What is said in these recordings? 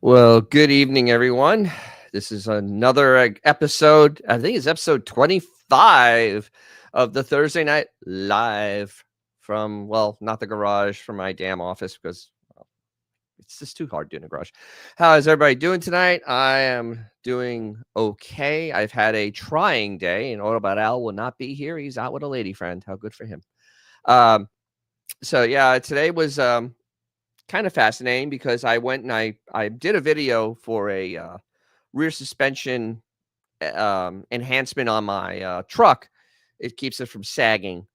Well, good evening, everyone. This is another episode. I think it's episode 25 of the Thursday Night Live from, well, not the garage, from my damn office because it's just too hard doing a garage. How is everybody doing tonight? I am doing okay. I've had a trying day, and Auto Al will not be here. He's out with a lady friend. How good for him. Um, yeah, today was kind of fascinating because I went and I did a video for a rear suspension enhancement on my truck. It keeps it from sagging,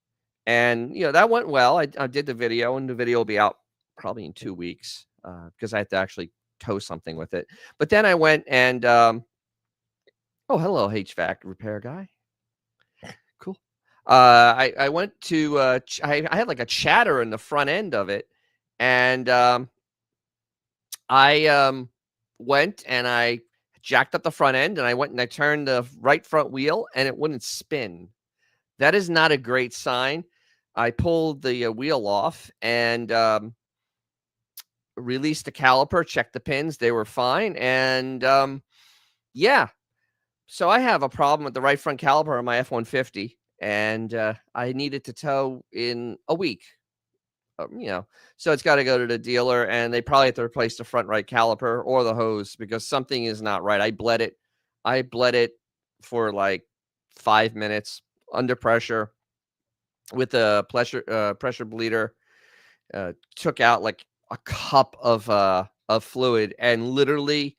and that went well. I did the video, and the video will be out probably in 2 weeks because I have to actually tow something with it. But then I went and oh, hello, HVAC repair guy. Cool. I went to I had like a chatter in the front end of it, and I went and I jacked up the front end, and I went and I turned the right front wheel, and it wouldn't spin. That is not a great sign. I pulled the wheel off and released the caliper, checked the pins. They were fine. And yeah, so I have a problem with the right front caliper on my F-150, and I needed to tow in a week. So it's got to go to the dealer, and they probably have to replace the front right caliper or the hose because something is not right. I bled it for like 5 minutes under pressure with a pressure bleeder. Took out like a cup of fluid, and literally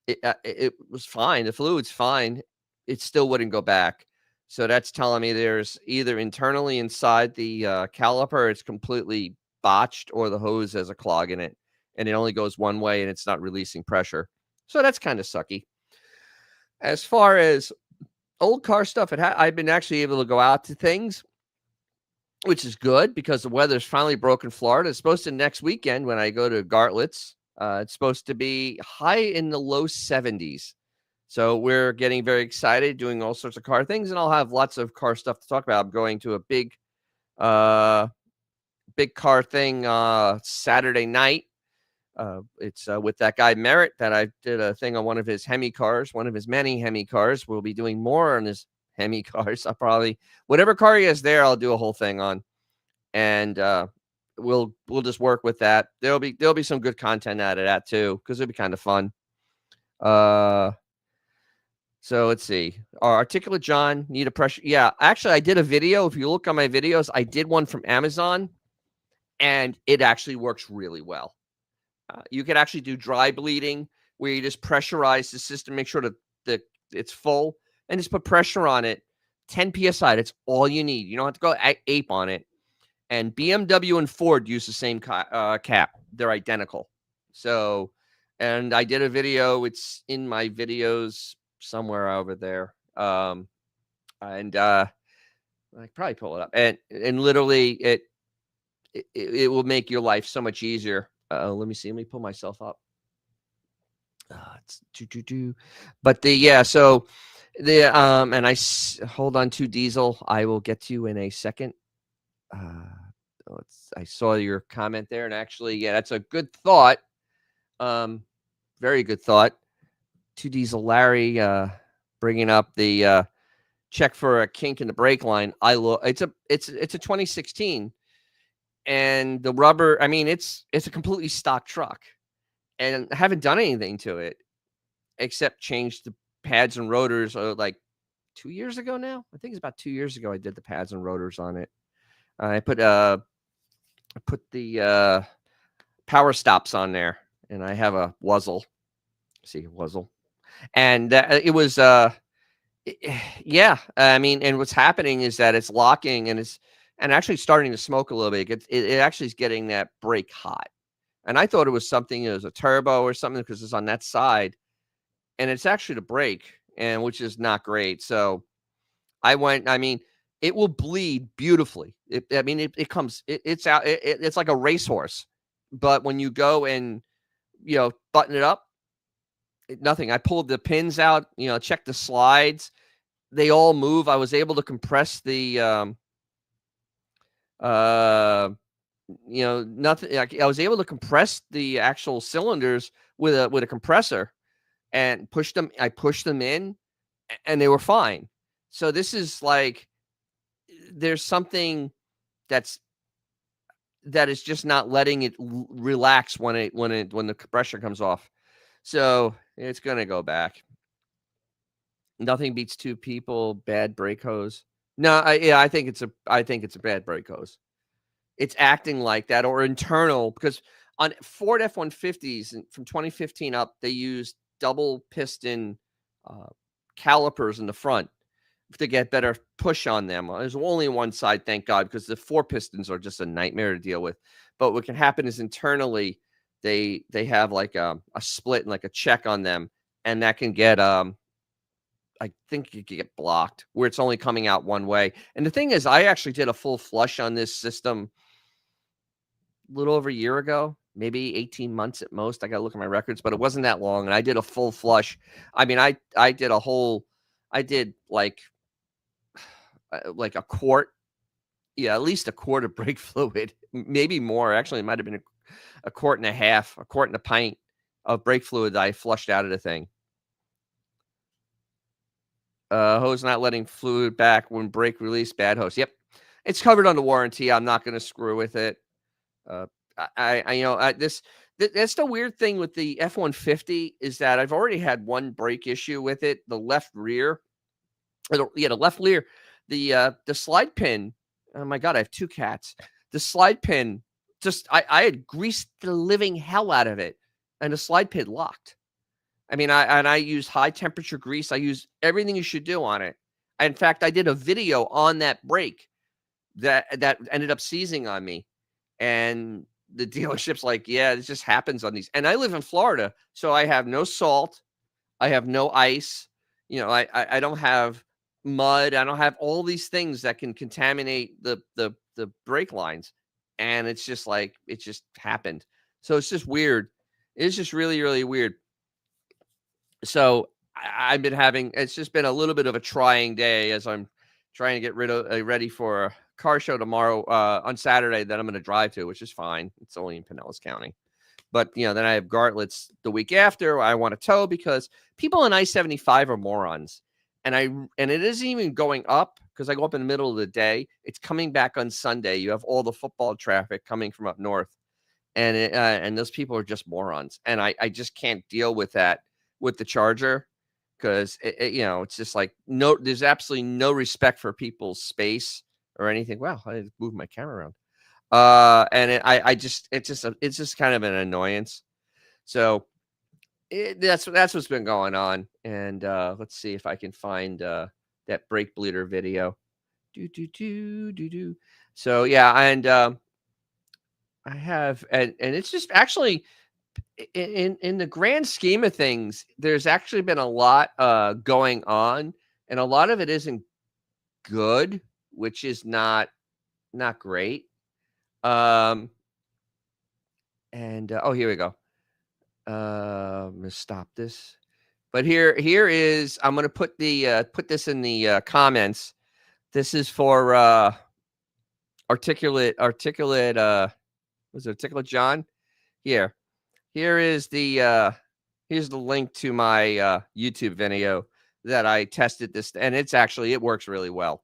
it was fine. The fluid's fine. It still wouldn't go back. So that's telling me there's either internally inside the caliper, it's completely botched, or the hose has a clog in it, and it only goes one way, and it's not releasing pressure. So that's kind of sucky. As far as old car stuff, I've been actually able to go out to things, which is good because the weather's finally broken Florida. It's supposed to next weekend when I go to Gartlett's. It's supposed to be high in the low 70s. So we're getting very excited, doing all sorts of car things, and I'll have lots of car stuff to talk about. I'm going to a big car thing Saturday night. It's with that guy Merritt that I did a thing on one of his Hemi cars, one of his many Hemi cars. We'll be doing more on his Hemi cars. I'll probably, whatever car he has there, I'll do a whole thing on, and we'll just work with that. There'll be some good content out of that too, because it'll be kind of fun. So let's see. Articulate John, need a pressure. Yeah, actually, I did a video. If you look on my videos, I did one from Amazon, and it actually works really well. You can actually do dry bleeding, where you just pressurize the system, make sure that it's full, and just put pressure on it. 10 psi. That's all you need. You don't have to go ape on it. And BMW and Ford use the same cap. They're identical. So, and I did a video. It's in my videos somewhere over there. And I could probably pull it up. And literally, it will make your life so much easier. Let me see. Let me pull myself up. It's But so the and hold on to Diesel. I will get to you in a second. I saw your comment there, and actually, yeah, that's a good thought. Very good thought. To Diesel Larry, bringing up the check for a kink in the brake line. It's a 2016, and the rubber. I mean, it's a completely stock truck, and I haven't done anything to it except change the pads and rotors. Like 2 years ago now. I think it's about 2 years ago I did the pads and rotors on it. I put the power stops on there, and I have a Wuzzle. See, Wuzzle. And it was yeah. I mean, and what's happening is that it's locking, and actually starting to smoke a little bit. It actually is getting that brake hot. And I thought it was something, it was a turbo or something, because it's on that side, and it's actually the brake, and which is not great. So I mean, it will bleed beautifully. It comes, it's out. It's like a racehorse, but when you go and, button it up, nothing. I pulled the pins out, checked the slides. They all move. I was able to compress the nothing. Like, I was able to compress the actual cylinders with a compressor and push them. I pushed them in, and they were fine. So this is like there's something that's that is just not letting it relax when the compressor comes off. So it's gonna go back. Nothing beats two people. Bad brake hose. No, I think it's a bad brake hose. It's acting like that or internal because on Ford F-150s from 2015 up, they used double piston uh, calipers in the front to get better push on them. There's only one side, thank God, because the four pistons are just a nightmare to deal with. But what can happen is internally they have like a split and like a check on them, and that can get I think you could get blocked where it's only coming out one way. And the thing is, I actually did a full flush on this system a little over a year ago, maybe 18 months at most. I got to look at my records, but it wasn't that long. And I did a full flush. I mean, I did a whole, I did like a quart, yeah, at least a quart of brake fluid, maybe more. Actually, it might have been a quart and a half, a quart and a pint of brake fluid that I flushed out of the thing. Hose not letting fluid back when brake release, bad hose. Yep. It's covered under warranty. I'm not going to screw with it. Uh, that's the weird thing with the F-150 is that I've already had one brake issue with it. The left rear, the left rear, the slide pin. Oh my God, I have two cats. The slide pin, I had greased the living hell out of it, and the slide pin locked. I mean, I use high temperature grease. I use everything you should do on it. In fact, I did a video on that brake that ended up seizing on me, and the dealership's like, yeah, this just happens on these. And I live in Florida, so I have no salt, I have no ice, I don't have mud, I don't have all these things that can contaminate the brake lines, and it's just like it just happened. So it's just weird. It's just really, really weird. So I've been having it's just been a little bit of a trying day as I'm trying to get ready for a car show tomorrow on Saturday that I'm going to drive to, which is fine. It's only in Pinellas County. But then I have Gartlett's the week after. I want to tow because people in I-75 are morons, and it isn't even going up because I go up in the middle of the day. It's coming back on Sunday. You have all the football traffic coming from up north, and those people are just morons, and I just can't deal with that with the Charger because it's just like there's absolutely no respect for people's space or anything. Wow, I moved my camera around. And it's just kind of an annoyance. So that's what's been going on. And let's see if I can find that brake bleeder video. Do. So yeah, and I have, and it's just actually in the grand scheme of things, there's actually been a lot going on, and a lot of it isn't good, which is not great. And oh, here we go. I'm gonna stop this. But here is I'm gonna put this in the comments. This is for articulate was it Articulate John? Here is here's the link to my YouTube video that I tested this, and it works really well,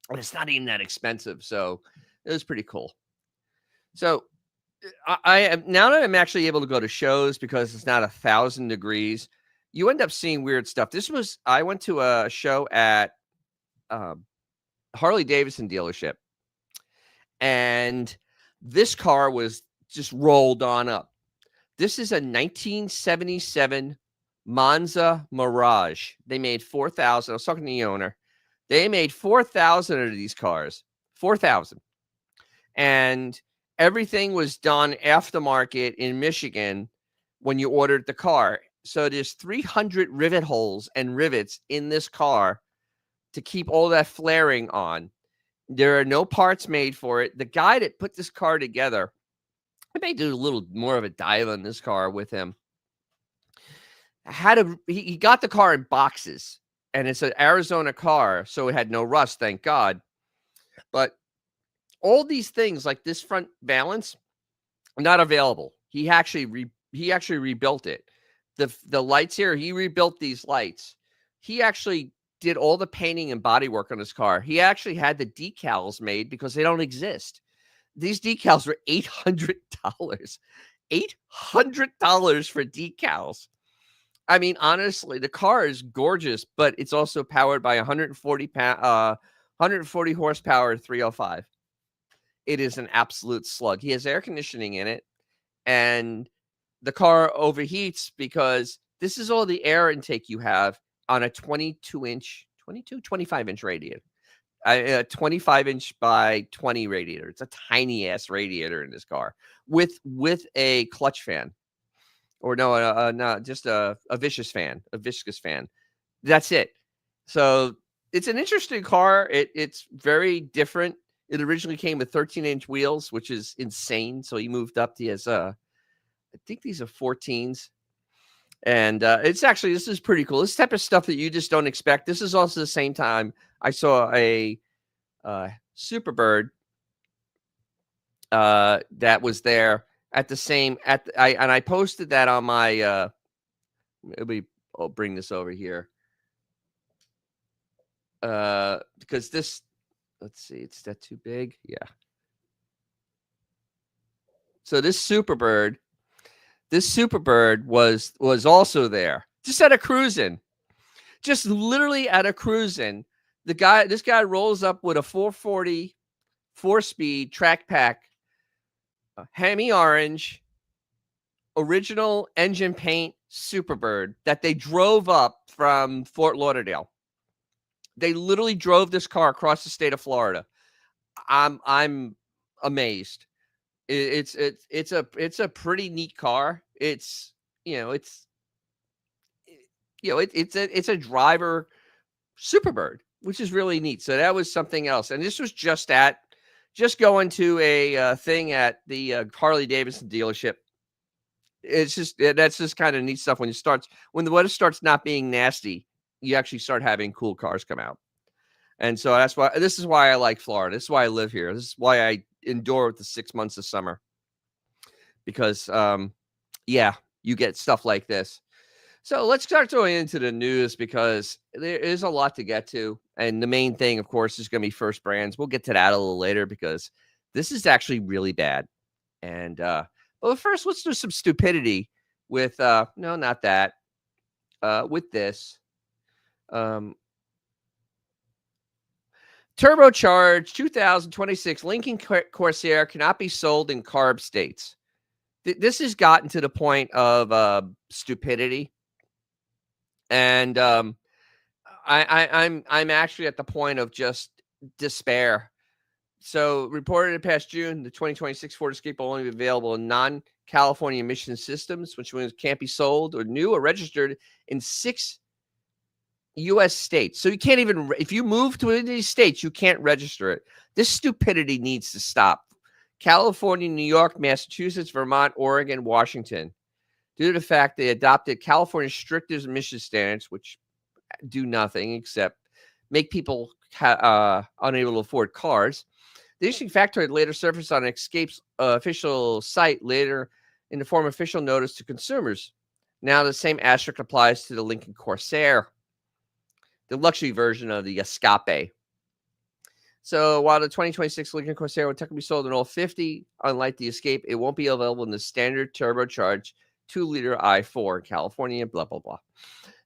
and it's not even that expensive, so it was pretty cool. So I am now that I'm actually able to go to shows because it's not 1,000 degrees. You end up seeing weird stuff. I went to a show at Harley Davidson dealership, and this car was just rolled on up. This is a 1977 Monza Mirage. They made 4,000. I was talking to the owner. They made 4,000 of these cars. 4,000. And everything was done aftermarket in Michigan when you ordered the car. So there's 300 rivet holes and rivets in this car to keep all that flaring on. There are no parts made for it. The guy that put this car together, I may do a little more of a dive on this car with him. He got the car in boxes, and it's an Arizona car, so it had no rust, thank God. But All these things like this front valance, not available. He actually rebuilt it. The lights here, he rebuilt these lights. He actually did all the painting and body work on his car. He actually had the decals made because they don't exist. These decals were $800. $800 for decals. I mean, honestly, the car is gorgeous, but it's also powered by 140 horsepower 305. It is an absolute slug. He has air conditioning in it, and the car overheats because this is all the air intake you have on a 25-inch radiator. A 25-inch by 20 radiator. It's a tiny ass radiator in this car with a clutch fan, or no, just a viscous fan. That's it. So it's an interesting car. It's very different. It originally came with 13-inch wheels, which is insane. So he moved up to his I think these are 14s. And this is pretty cool. This type of stuff that you just don't expect. This is also the same time I saw a Superbird that was there at the same I posted that on my I'll bring this over here. Because this, let's see, it's that too big? Yeah. So this Superbird was also there, just at a cruising, just literally at a cruising. This guy rolls up with a 440 4-speed track pack, Hemi orange, original engine paint Superbird that they drove up from Fort Lauderdale. They literally drove this car across the state of Florida. I'm amazed. It's a pretty neat car. It's a driver Superbird, which is really neat. So that was something else. And this was just going to a thing at the Harley Davidson dealership. That's just kind of neat stuff when the weather starts not being nasty, you actually start having cool cars come out. And so this is why I like Florida. This is why I live here. This is why I endure the 6 months of summer, because you get stuff like this. So let's start going into the news, because there is a lot to get to. And the main thing, of course, is going to be First Brands. We'll get to that a little later, because this is actually really bad. And but first, let's do some stupidity with no, not that. With this. Turbocharged 2026 Lincoln Corsair cannot be sold in CARB states. This has gotten to the point of stupidity, and I'm actually at the point of just despair. So, reported in past June, the 2026 Ford Escape will only be available in non-California emission systems, which means can't be sold or new or registered in 6 U.S. states. So you can't even, if you move to any of these states, you can't register it. This stupidity needs to stop. California, New York, Massachusetts, Vermont, Oregon, Washington, due to the fact they adopted California's strictest emission standards, which do nothing except make people unable to afford cars. The interesting factoid later surfaced on Escape's official site later in the form of official notice to consumers. Now the same asterisk applies to the Lincoln Corsair, the luxury version of the Escape. So while the 2026 Lincoln Corsair will technically be sold in all 50, unlike the Escape, it won't be available in the standard turbocharged 2-liter i4 in California, blah, blah, blah.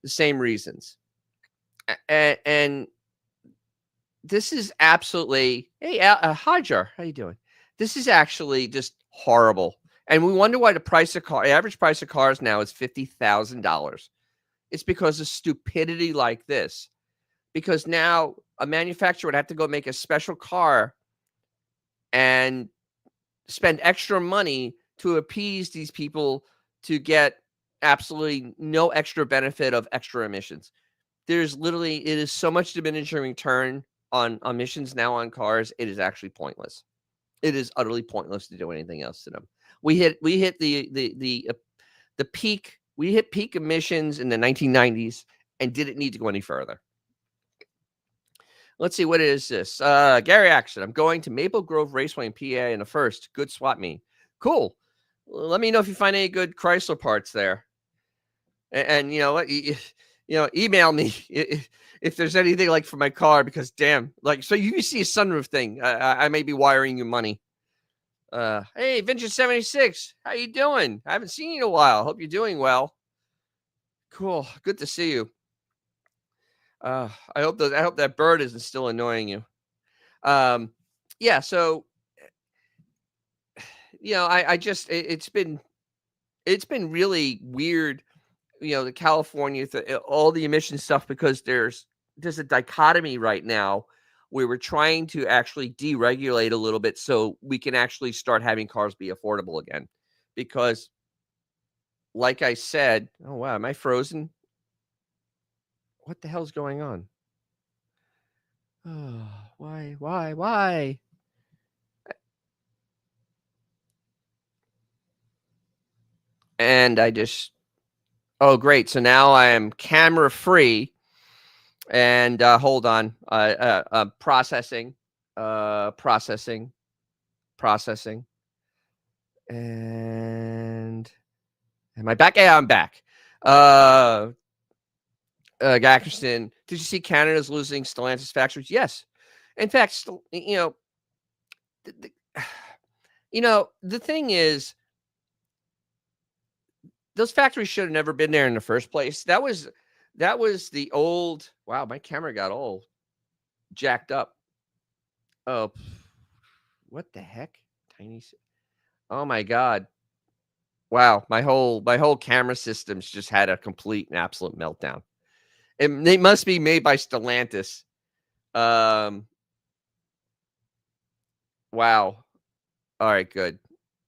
The same reasons. And this is absolutely, hey, Hajar, how you doing? This is actually just horrible. And we wonder why the average price of cars now is $50,000. It's because of stupidity like this. Because now a manufacturer would have to go make a special car and spend extra money to appease these people to get absolutely no extra benefit of extra emissions. It is so much diminishing return on emissions now on cars. It is actually pointless. It is utterly pointless to do anything else to them. We hit the peak. We hit peak emissions in the 1990s and didn't need to go any further. Let's see, what is this? Gary Action. I'm going to Maple Grove Raceway in PA in the first. Good swap meet. Cool. Let me know if you find any good Chrysler parts there. And you know what? Email me if there's anything like for my car, because damn, like, so you see a sunroof thing. I may be wiring you money. Hey, Vintage 76, how you doing? I haven't seen you in a while. Hope you're doing well. Cool. Good to see you. I hope that bird isn't still annoying you. Yeah, so I just it's been really weird, the California all the emission stuff, because there's a dichotomy right now where we're trying to actually deregulate a little bit so we can actually start having cars be affordable again. Because like I said, oh wow, am I frozen? What the hell's going on? Oh, why? And oh great, so now I am camera free. And hold on, processing, and am I back? Yeah, I'm back. Gackerson, did you see Canada's losing Stellantis factories? Yes, in fact, the thing is, those factories should have never been there in the first place. That was the old. Wow, my camera got all jacked up. Oh, what the heck? Tiny. Oh my god. Wow, my whole camera systems just had a complete and absolute meltdown. They must be made by Stellantis. Wow. All right, good.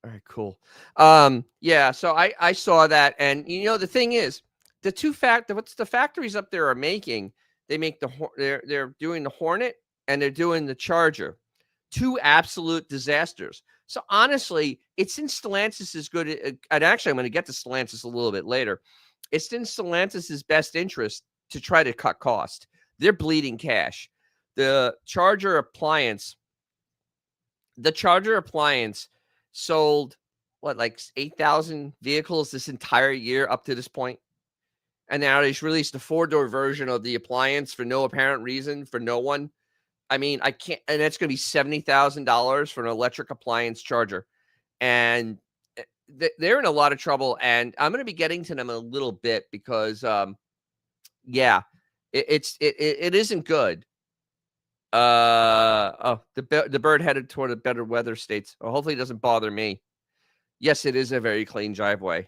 All right, cool. Yeah, so I saw that, and the thing is, what's the factories up there are making, they make they're doing the Hornet and they're doing the Charger. Two absolute disasters. So honestly, it's in Stellantis' good, and actually I'm going to get to Stellantis a little bit later. It's in Stellantis' best interest to try to cut cost. They're bleeding cash. The Charger appliance sold like 8,000 vehicles this entire year up to this point. And now they've released a 4-door version of the appliance for no apparent reason, for no one. I mean, I can't, and that's going to be $70,000 for an electric appliance charger. And they're in a lot of trouble. And I'm going to be getting to them a little bit because, yeah, it isn't good. The bird headed toward a better weather states. Oh, hopefully it doesn't bother me. Yes, it is a very clean driveway.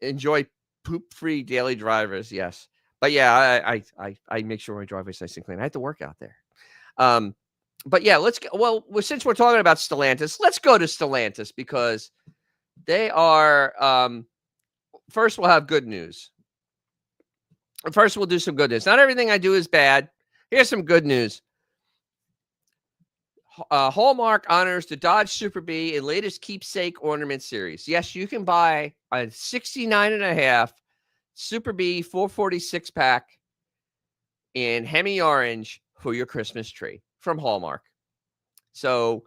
Enjoy poop-free daily drivers. Yes. But yeah, I make sure my driveway's nice and clean. I have to work out there. But yeah, since we're talking about Stellantis, let's go to Stellantis, because they are, first we'll have good news. First, we'll do some good news. Not everything I do is bad. Here's some good news. Hallmark honors the Dodge Super Bee in latest keepsake ornament series. Yes, you can buy a 69.5 Super Bee 446 pack in Hemi Orange for your Christmas tree from Hallmark. So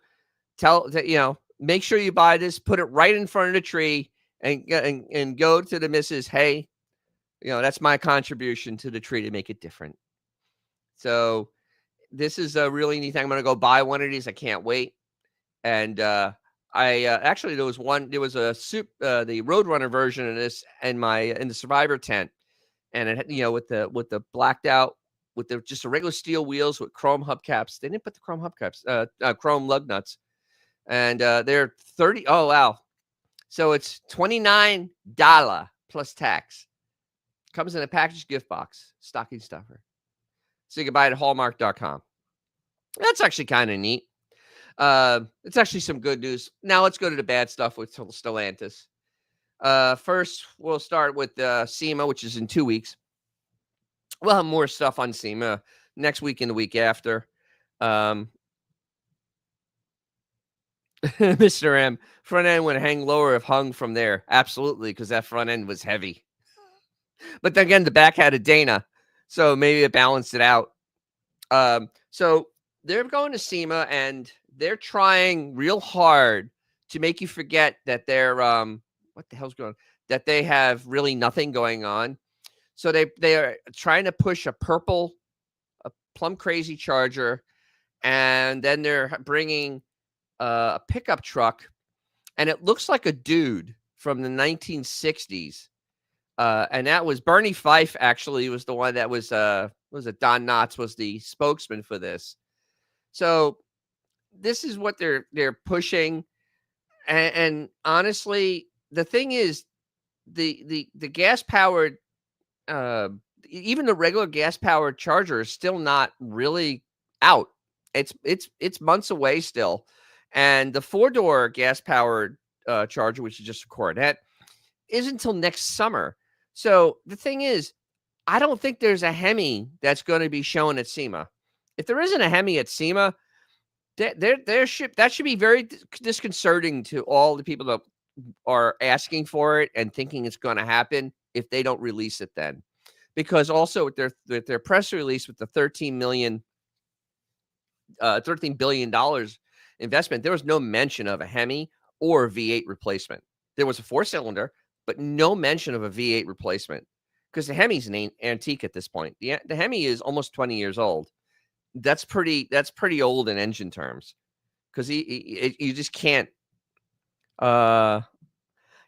make sure you buy this, put it right in front of the tree, and go to the missus. Hey, that's my contribution to the tree to make it different. So this is a really neat thing. I'm going to go buy one of these. I can't wait. And actually there was the Roadrunner version of this in the Survivor tent, and it with the blacked out, with just a regular steel wheels with chrome hubcaps. They didn't put the chrome hubcaps, chrome lug nuts, and they're 30. Oh wow! So it's $29 plus tax. Comes in a packaged gift box, stocking stuffer. So you can buy it at Hallmark.com. That's actually kind of neat. It's actually some good news. Now let's go to the bad stuff with Stellantis. First, we'll start with SEMA, which is in 2 weeks. We'll have more stuff on SEMA next week and the week after. Mr. M, front end would hang lower if hung from there. Absolutely, because that front end was heavy. But then again, the back had a Dana. So maybe it balanced it out. So they're going to SEMA and they're trying real hard to make you forget that they're what the hell's going on? That they have really nothing going on. So they are trying to push a plum crazy Charger, and then they're bringing a pickup truck, and it looks like a dude from the 1960s. And that was Bernie Fife. Actually, was the one that was it Don Knotts was the spokesman for this. So this is what they're pushing, and honestly, the thing is, the gas powered, even the regular gas powered Charger is still not really out. It's months away still, and the 4-door gas powered Charger, which is just a Coronet, is until next summer. So the thing is, I don't think there's a Hemi that's going to be shown at SEMA. If there isn't a Hemi at SEMA, that should be very disconcerting to all the people that are asking for it and thinking it's going to happen if they don't release it then. Because also with their press release with the $13 billion investment, there was no mention of a Hemi or a V8 replacement. There was a 4-cylinder, but no mention of a V8 replacement, because the Hemi's an antique at this point. The Hemi is almost 20 years old. That's pretty old in engine terms, because you just can't.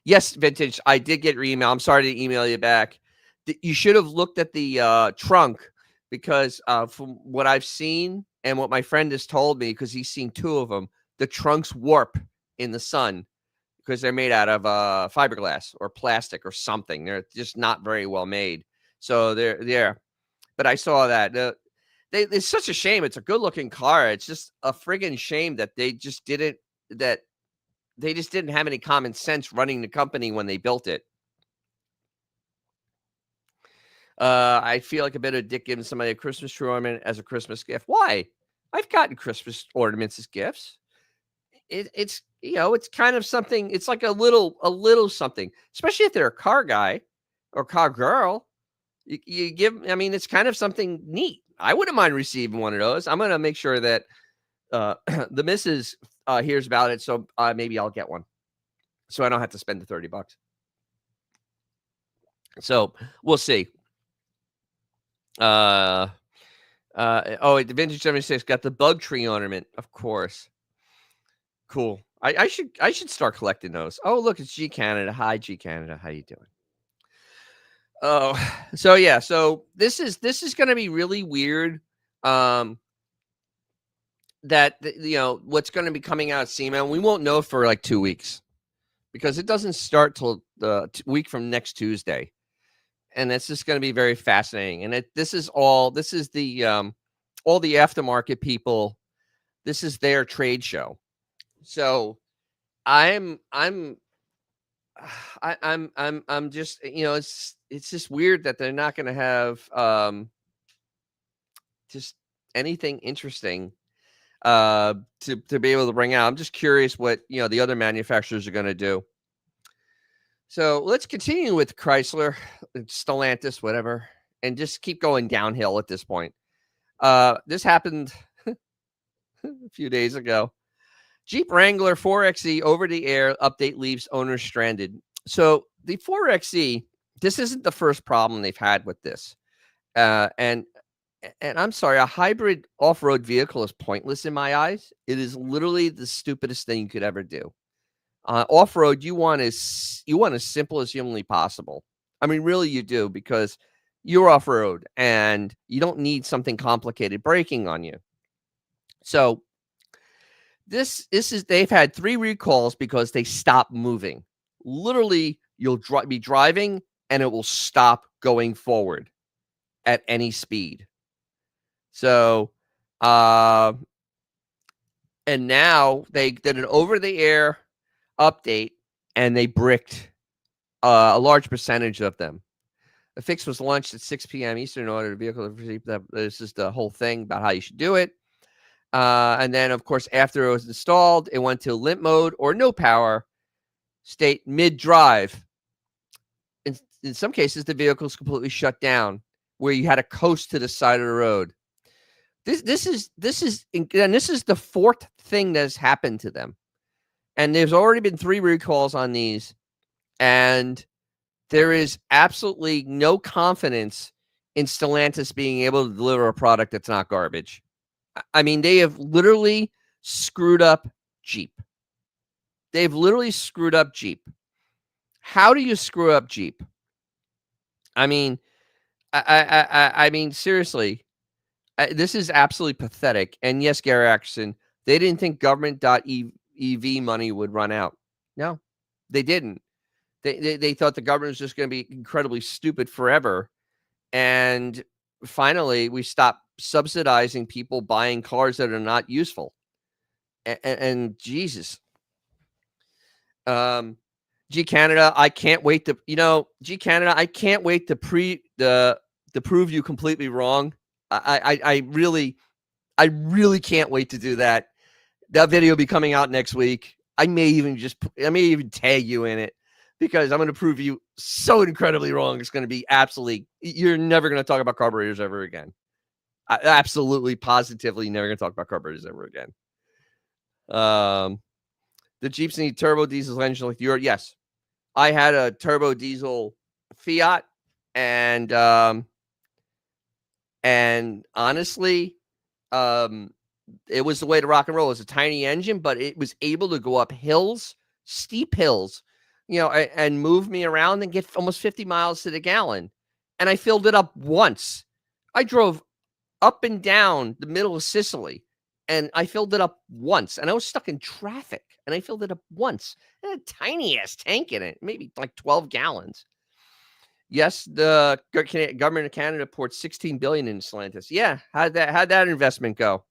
Yes, Vintage, I did get your email. I'm sorry to email you back. You should have looked at the trunk, because from what I've seen and what my friend has told me, because he's seen 2 of them, the trunks warp in the sun because they're made out of fiberglass or plastic or something. They're just not very well made. So they're there. But I saw that. It's such a shame. It's a good looking car. It's just a friggin' shame that they just didn't have any common sense running the company when they built it. I feel like a bit of a dick giving somebody a Christmas tree ornament as a Christmas gift. Why? I've gotten Christmas ornaments as gifts. It's it's kind of something. It's like a little something, especially if they're a car guy or car girl. You give. I mean, it's kind of something neat. I wouldn't mind receiving one of those. I'm gonna make sure that the missus hears about it, so maybe I'll get one, so I don't have to spend the $30. So we'll see. The Vintage 76 got the bug tree ornament, of course. Cool. I should start collecting those. Oh, look, it's G Canada. Hi, G Canada. How you doing? Oh, so yeah. So this is going to be really weird. That what's going to be coming out of SEMA, and we won't know for like 2 weeks, because it doesn't start till the week from next Tuesday, and it's just going to be very fascinating. And this is the all the aftermarket people. This is their trade show. So I'm just, it's just weird that they're not going to have just anything interesting to be able to bring out. I'm just curious what the other manufacturers are going to do. So let's continue with Chrysler, Stellantis, whatever, and just keep going downhill at this point. This happened a few days ago. Jeep Wrangler 4xe over-the-air update leaves owners stranded. So the 4xe, this isn't the first problem they've had with this. And I'm sorry, a hybrid off-road vehicle is pointless in my eyes. It is literally the stupidest thing you could ever do. Off-road, you want as simple as humanly possible. I mean, really, you do, because you're off-road and you don't need something complicated braking on you. So this is they've had 3 recalls because they stopped moving. Literally, you'll be driving and it will stop going forward at any speed. So, and now they did an over-the-air update, and they bricked a large percentage of them. The fix was launched at 6 p.m. Eastern in order to vehicle. This is the whole thing about how you should do it. And then, of course, after it was installed, it went to limp mode or no power state mid-drive. In some cases, the vehicle is completely shut down. where you had to coast to the side of the road. This is the fourth thing that has happened to them. And there's already been 3 recalls on these, and there is absolutely no confidence in Stellantis being able to deliver a product that's not garbage. I mean, they have literally screwed up Jeep. They've literally screwed up Jeep. How do you screw up Jeep? I mean, I mean, seriously, this is absolutely pathetic. And yes, Gary Atkinson, they didn't think government.ev money would run out. No, they didn't. They thought the government was just going to be incredibly stupid forever. And finally, we stopped subsidizing people buying cars that are not useful. And Jesus. G Canada, I can't wait to, G Canada, I can't wait to prove you completely wrong. I really can't wait to do that. That video will be coming out next week. I may even tag you in it, because I'm going to prove you so incredibly wrong. It's going to be absolutely, you're never going to talk about carburetors ever again. Absolutely, positively never going to talk about carburetors ever again. The Jeeps need turbo diesel engine like yours. Yes. I had a turbo diesel Fiat, and honestly, it was the way to rock and roll. It was a tiny engine, but it was able to go up hills, steep hills, and move me around and get almost 50 miles to the gallon. And I filled it up once. I drove up and down the middle of Sicily, and I filled it up once. And I was stuck in traffic, and I filled it up once. It had a tiny ass tank in it, maybe like 12 gallons. Yes, the government of Canada poured $16 billion into Stellantis. Yeah, how'd that investment go?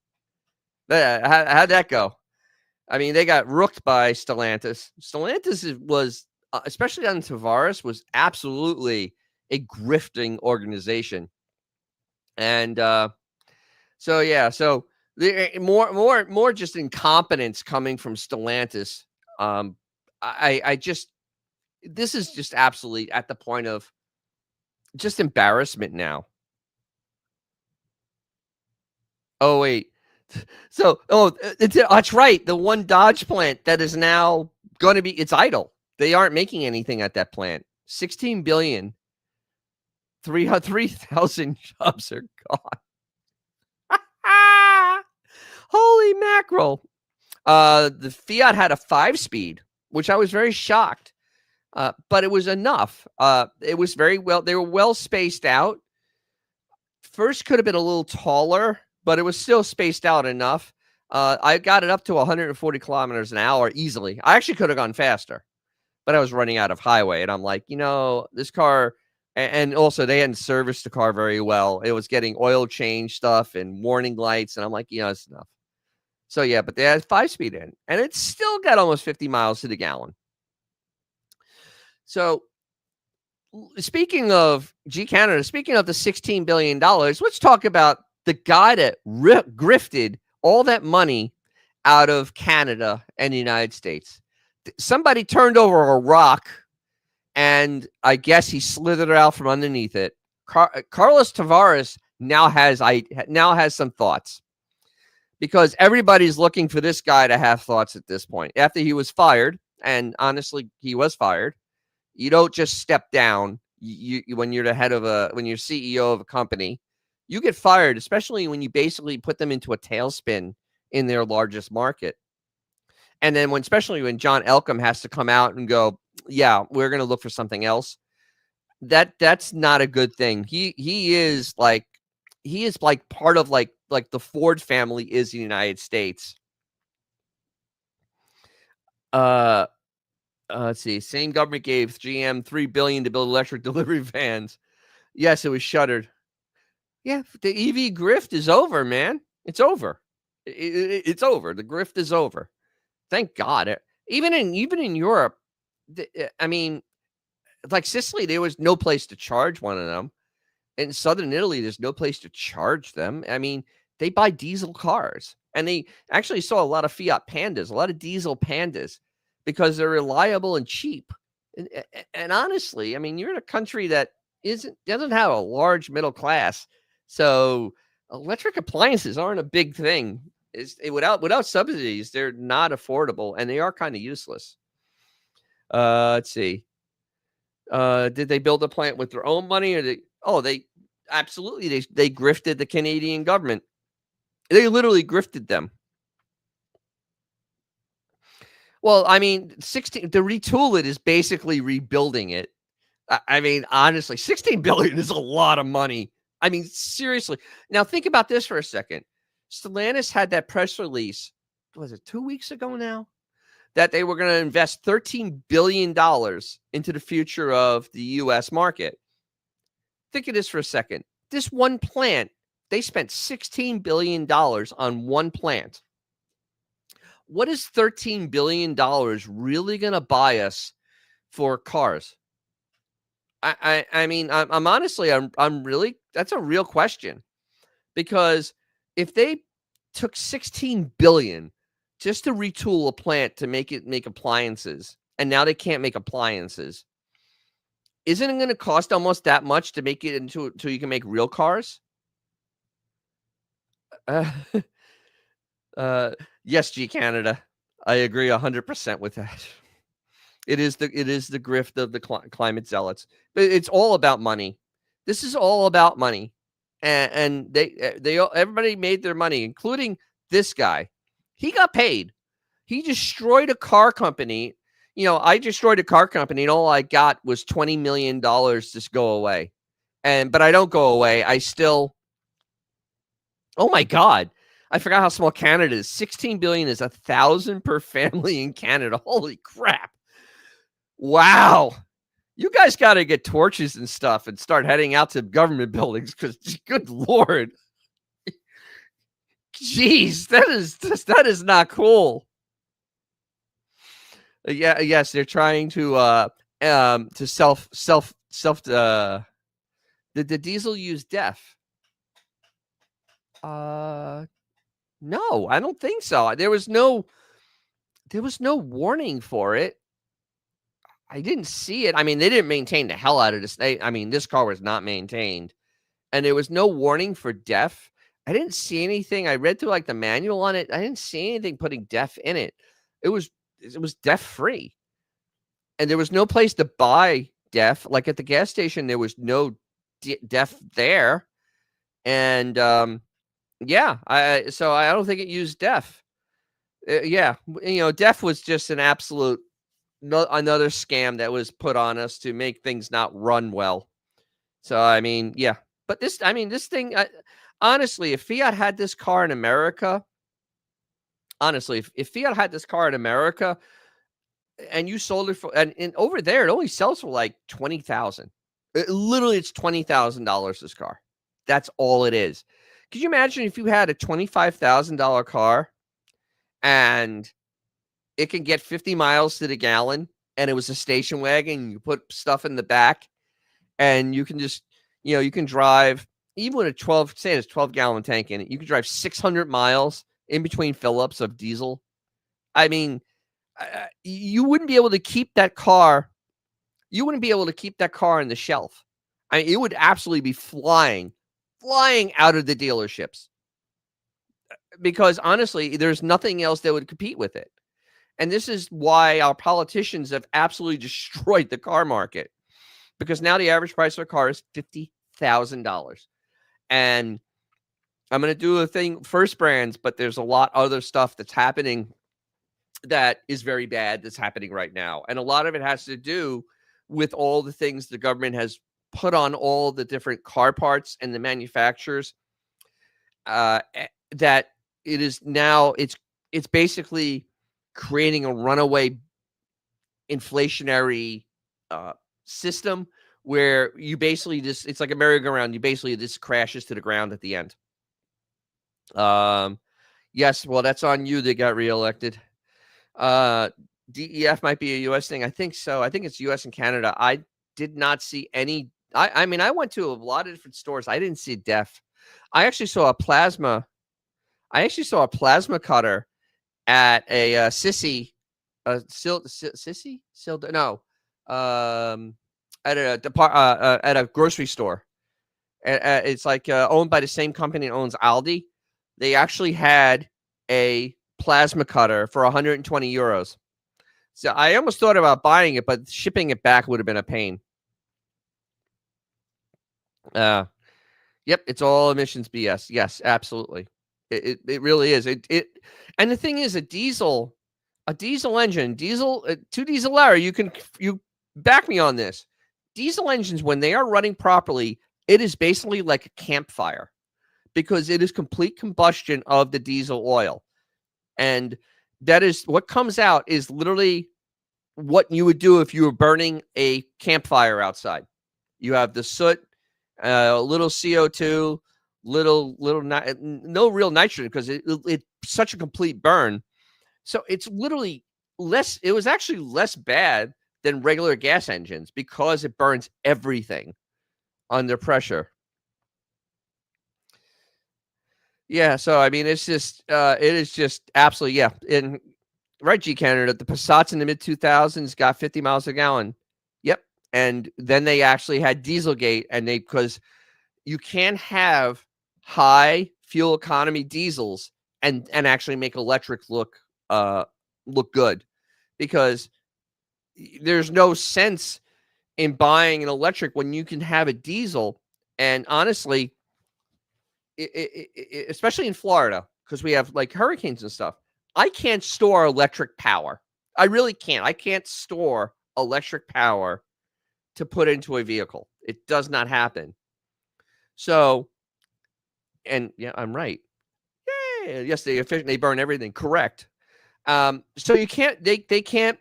How'd that go? I mean, they got rooked by Stellantis. Stellantis was, especially on Tavares, was absolutely a grifting organization. And so more just incompetence coming from Stellantis. This is just absolutely at the point of just embarrassment now. Oh, wait. So, that's right. The one Dodge plant that is now going to be, it's idle. They aren't making anything at that plant. 16 billion. 3,000 jobs are gone. Holy mackerel. The Fiat had a 5-speed, which I was very shocked. But it was enough. It was they were well spaced out. First could have been a little taller, but it was still spaced out enough. I got it up to 140 kilometers an hour easily. I actually could have gone faster, but I was running out of highway. And I'm like, this car, and also they hadn't serviced the car very well. It was getting oil change stuff and warning lights. And I'm like, it's enough. So yeah, but they had 5-speed in, and it still got almost 50 miles to the gallon. So speaking of G Canada, speaking of the $16 billion, let's talk about the guy that grifted all that money out of Canada and the United States. Somebody turned over a rock, and I guess he slithered out from underneath it. Carlos Tavares now has some thoughts, because everybody's looking for this guy to have thoughts at this point. After he was fired, and honestly, he was fired. You don't just step down. When you're when you're CEO of a company, you get fired, especially when you basically put them into a tailspin in their largest market. And then especially when John Elkann has to come out and go, yeah, we're going to look for something else. That's not a good thing. He is like part of like the Ford family is the United States. Let's see. Same government gave GM $3 billion to build electric delivery vans. Yes, it was shuttered. Yeah, the EV grift is over, man. It's over. It's over. The grift is over. Thank God. Even in Europe, I mean, like Sicily, there was no place to charge one of them. In southern Italy, there's no place to charge them. I mean, they buy diesel cars, and they actually saw a lot of Fiat Pandas, a lot of diesel Pandas, because they're reliable and cheap. And honestly, I mean, you're in a country that doesn't have a large middle class. So electric appliances aren't a big thing. Without subsidies, they're not affordable and they are kind of useless. Let's see. Did they build a plant with their own money, or they absolutely they grifted the Canadian government. They literally grifted them. Well, I mean, 16 to retool it is basically rebuilding it. I mean, honestly, 16 billion is a lot of money. I mean, seriously. Now think about this for a second. Stellantis had that press release, was it 2 weeks ago now? That they were going to invest $13 billion into the future of the US market. Think of this for a second. This one plant, they spent $16 billion on one plant. What is $13 billion really going to buy us for cars? I mean, I'm honestly, I'm really, that's a real question, because if they took 16 billion just to retool a plant to make appliances, and now they can't make appliances, isn't it going to cost almost that much to make it so you can make real cars? Yes, G Canada, I agree 100% with that. It is the grift of the climate zealots. But it's all about money. This is all about money, and everybody made their money, including this guy. He got paid. He destroyed a car company. I destroyed a car company, and all I got was $20 million to go away. But I don't go away. I still. Oh my God. I forgot how small Canada is. 16 billion is 1,000 per family in Canada. Holy crap. Wow. You guys got to get torches and stuff and start heading out to government buildings, because good Lord. Jeez, that is not cool. Yeah, yes, they're trying to did the diesel use DEF? No, I don't think so. There was no warning for it. I didn't see it. I mean, they didn't maintain the hell out of this. I mean, this car was not maintained, and there was no warning for DEF. I didn't see anything. I read through like the manual on it. I didn't see anything putting DEF in it. It was DEF free, and there was no place to buy DEF. Like at the gas station, there was no DEF there, and yeah. So I don't think it used DEF. Yeah, DEF was just an absolute. Another scam that was put on us to make things not run well. So, I mean, yeah. But this thing, honestly, if Fiat had this car in America, if Fiat had this car in America and you sold it for, and over there, it only sells for like $20,000. Literally, it's $20,000 this car. That's all it is. Could you imagine if you had a $25,000 car and it can get 50 miles to the gallon, and it was a station wagon, you put stuff in the back, and you can just, you can drive, even with a 12-gallon tank in it, you can drive 600 miles in between fill-ups of diesel. I mean, you wouldn't be able to keep that car. You wouldn't be able to keep that car on the shelf. I mean, it would absolutely be flying out of the dealerships, because honestly, there's nothing else that would compete with it. And this is why our politicians have absolutely destroyed the car market, because now the average price of a car is $50,000. And I'm going to do a thing, First Brands, but there's a lot of other stuff that's happening that is very bad that's happening right now. And a lot of it has to do with all the things the government has put on all the different car parts and the manufacturers, that it is now, it's basically creating a runaway inflationary system where you basically just, it's like a merry-go-round. You basically just crashes to the ground at the end. Yes, well, that's on you. They got reelected. DEF might be a U.S. thing. I think so. I think it's U.S. and Canada. I did not see any. I mean, I went to a lot of different stores. I didn't see DEF. I actually saw a plasma cutter at a Sissy. No. at at a grocery store. It's like owned by the same company that owns Aldi. They actually had a plasma cutter for 120 euros. So I almost thought about buying it, but shipping it back would have been a pain. Yep, it's all emissions BS. Yes, absolutely. It really is. And the thing is, a diesel engine, two diesel hour. You back me on this. Diesel engines, when they are running properly, it is basically like a campfire because it is complete combustion of the diesel oil, and that is what comes out is literally what you would do if you were burning a campfire outside. You have the soot, little CO2, no real nitrogen because it's such a complete burn. So it's literally less. It was actually less bad than regular gas engines because it burns everything under pressure. Yeah, so I mean, it's just it is just absolutely in right, G Canada. The Passats in the mid 2000s got 50 miles a gallon. Yep, and then they actually had Dieselgate, and because you can have high fuel economy diesels and actually make electric look good, because there's no sense in buying an electric when you can have a diesel. And honestly, especially in Florida, because we have like hurricanes and stuff, I can't store electric power. I really can't. I can't store electric power to put into a vehicle. It does not happen. So, and yeah, I'm right. Yeah, yes, they burn everything. Correct. So you can't. They can't.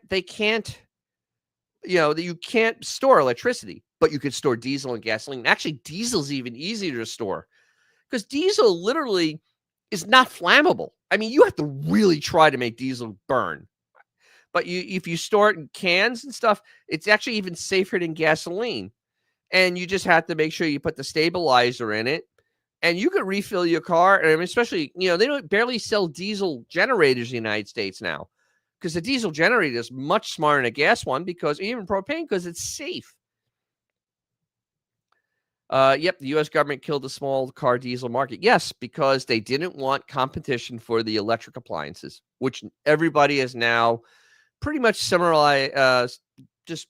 You can't store electricity, but you could store diesel and gasoline. Actually, diesel's even easier to store because diesel literally is not flammable. I mean, you have to really try to make diesel burn. But if you store it in cans and stuff, it's actually even safer than gasoline. And you just have to make sure you put the stabilizer in it, and you could refill your car. And especially, they don't barely sell diesel generators in the United States now, because the diesel generator is much smarter than a gas one, because even propane, because it's safe. Yep, the U.S. government killed the small car diesel market. Yes, because they didn't want competition for the electric appliances, which everybody is now pretty much just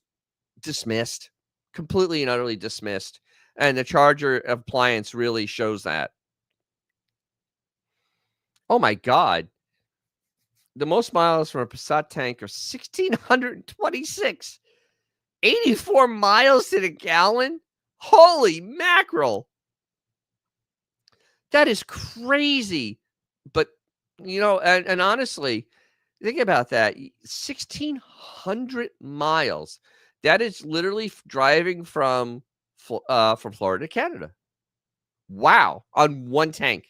dismissed, completely and utterly dismissed. And the Charger appliance really shows that. Oh my God. The most miles from a Passat tank are 1,626. 84 miles to the gallon? Holy mackerel. That is crazy. But, and honestly, think about that. 1,600 miles. That is literally driving from Florida to Canada. Wow. On one tank.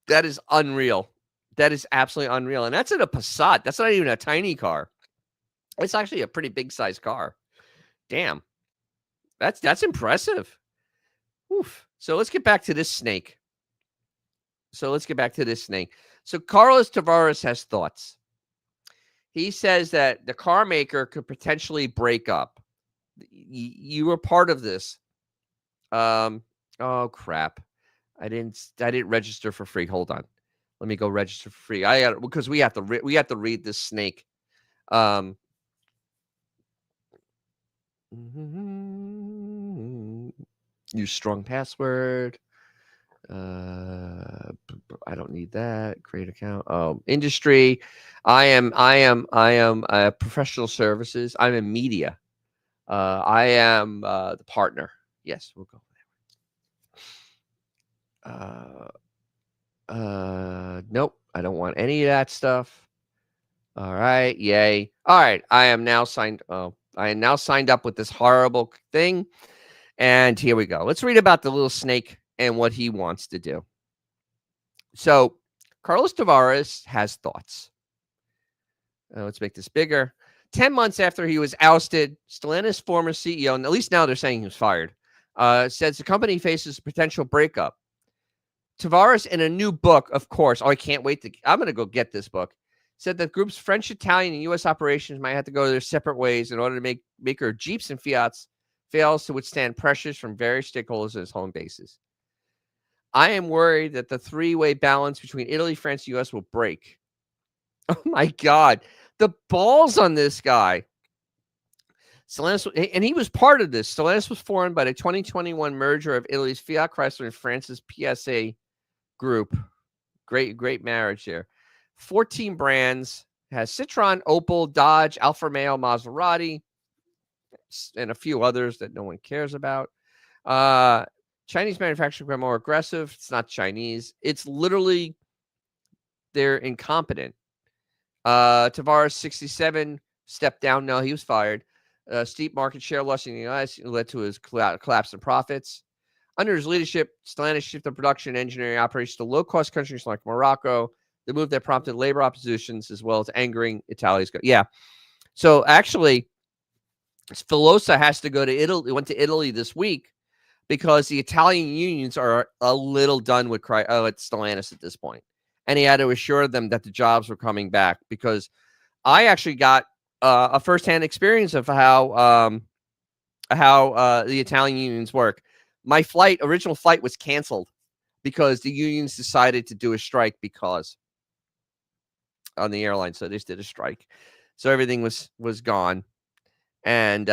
That is unreal. That is absolutely unreal. And that's in a Passat. That's not even a tiny car. It's actually a pretty big size car. Damn. That's impressive. Oof. So let's get back to this snake. So Carlos Tavares has thoughts. He says that the car maker could potentially break up. You were part of this. Oh crap. I didn't register for free. Hold on. Let me go register for free. Because we have to read this snake. Use strong password. I don't need that. Create account. Oh, industry. I am professional services. I'm in media. I am the partner. Yes, we'll go there. Nope. I don't want any of that stuff. All right. Yay. All right. I am now signed up with this horrible thing. And here we go. Let's read about the little snake and what he wants to do. So Carlos Tavares has thoughts. Let's make this bigger. 10 months after he was ousted, Stellantis' former CEO, and at least now they're saying he was fired, says the company faces a potential breakup. Tavares, in a new book, of course, I can't wait I'm going to go get this book. said that group's French, Italian, and U.S. operations might have to go their separate ways in order to make maker Jeeps and Fiats fails to withstand pressures from various stakeholders at its home bases. I am worried that the three-way balance between Italy, France, and U.S. will break. Oh my God. The balls on this guy. Stellantis, and he was part of this. Stellantis was formed by the 2021 merger of Italy's Fiat Chrysler and France's PSA group. Great marriage there. 14 brands. Has Citroen, Opel, Dodge, Alfa Romeo, Maserati, and a few others that no one cares about. Chinese manufacturers are more aggressive. It's not Chinese. It's literally, they're incompetent. Tavares, 67, stepped down. No, he was fired. Steep market share loss in the U.S. led to his collapse in profits. Under his leadership, Stellantis shifted production and engineering operations to low-cost countries like Morocco. The move that prompted labor oppositions as well as angering Italians. Yeah. So actually, Filosa has to go to Italy. Went to Italy this week because the Italian unions are a little done with Stellantis at this point. And he had to assure them that the jobs were coming back, because I actually got a firsthand experience of how the Italian unions work. My original flight was canceled because the unions decided to do a strike on the airline. So they just did a strike. So everything was gone. And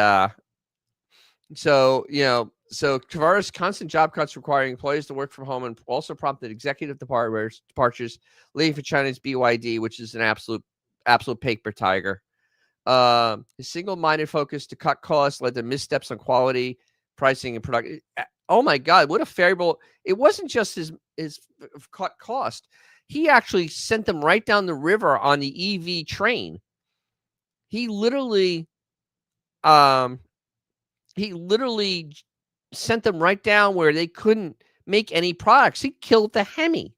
so Tavares' constant job cuts requiring employees to work from home and also prompted executive departures, leading for China's BYD, which is an absolute paper tiger. His single-minded focus to cut costs led to missteps on quality, pricing, and production. Oh my God, what a variable. It wasn't just his cut cost. He actually sent them right down the river on the EV train. He literally sent them right down where they couldn't make any products. He killed the Hemi.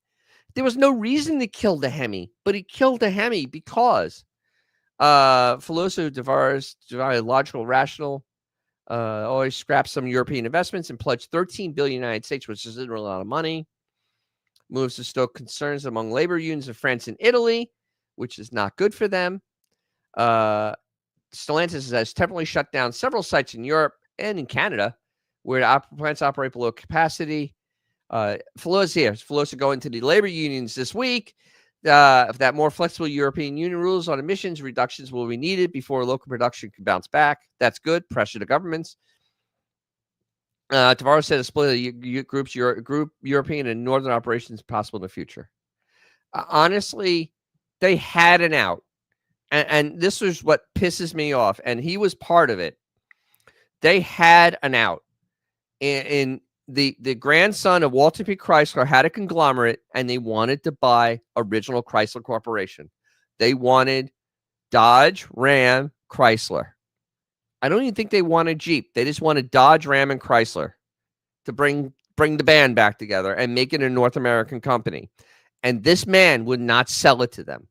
There was no reason to kill the Hemi, but he killed the Hemi because Filosa Tavares, logical, rational, always scrapped some European investments and pledged $13 billion United States, which isn't a lot of money. Moves to stoke concerns among labor unions of France and Italy, which is not good for them. Stellantis has temporarily shut down several sites in Europe and in Canada where plants operate below capacity. Filosa going to the labor unions this week. That more flexible European Union rules on emissions reductions will be needed before local production can bounce back. That's good. Pressure to governments. Tavares said a split of the groups, European and Northern operations possible in the future. Honestly, they had an out. And this is what pisses me off. And he was part of it. They had an out. In the grandson of Walter P. Chrysler had a conglomerate, and they wanted to buy original Chrysler Corporation. They wanted Dodge, Ram, Chrysler. I don't even think they wanted Jeep. They just wanted Dodge, Ram, and Chrysler to bring the band back together and make it a North American company. And this man would not sell it to them.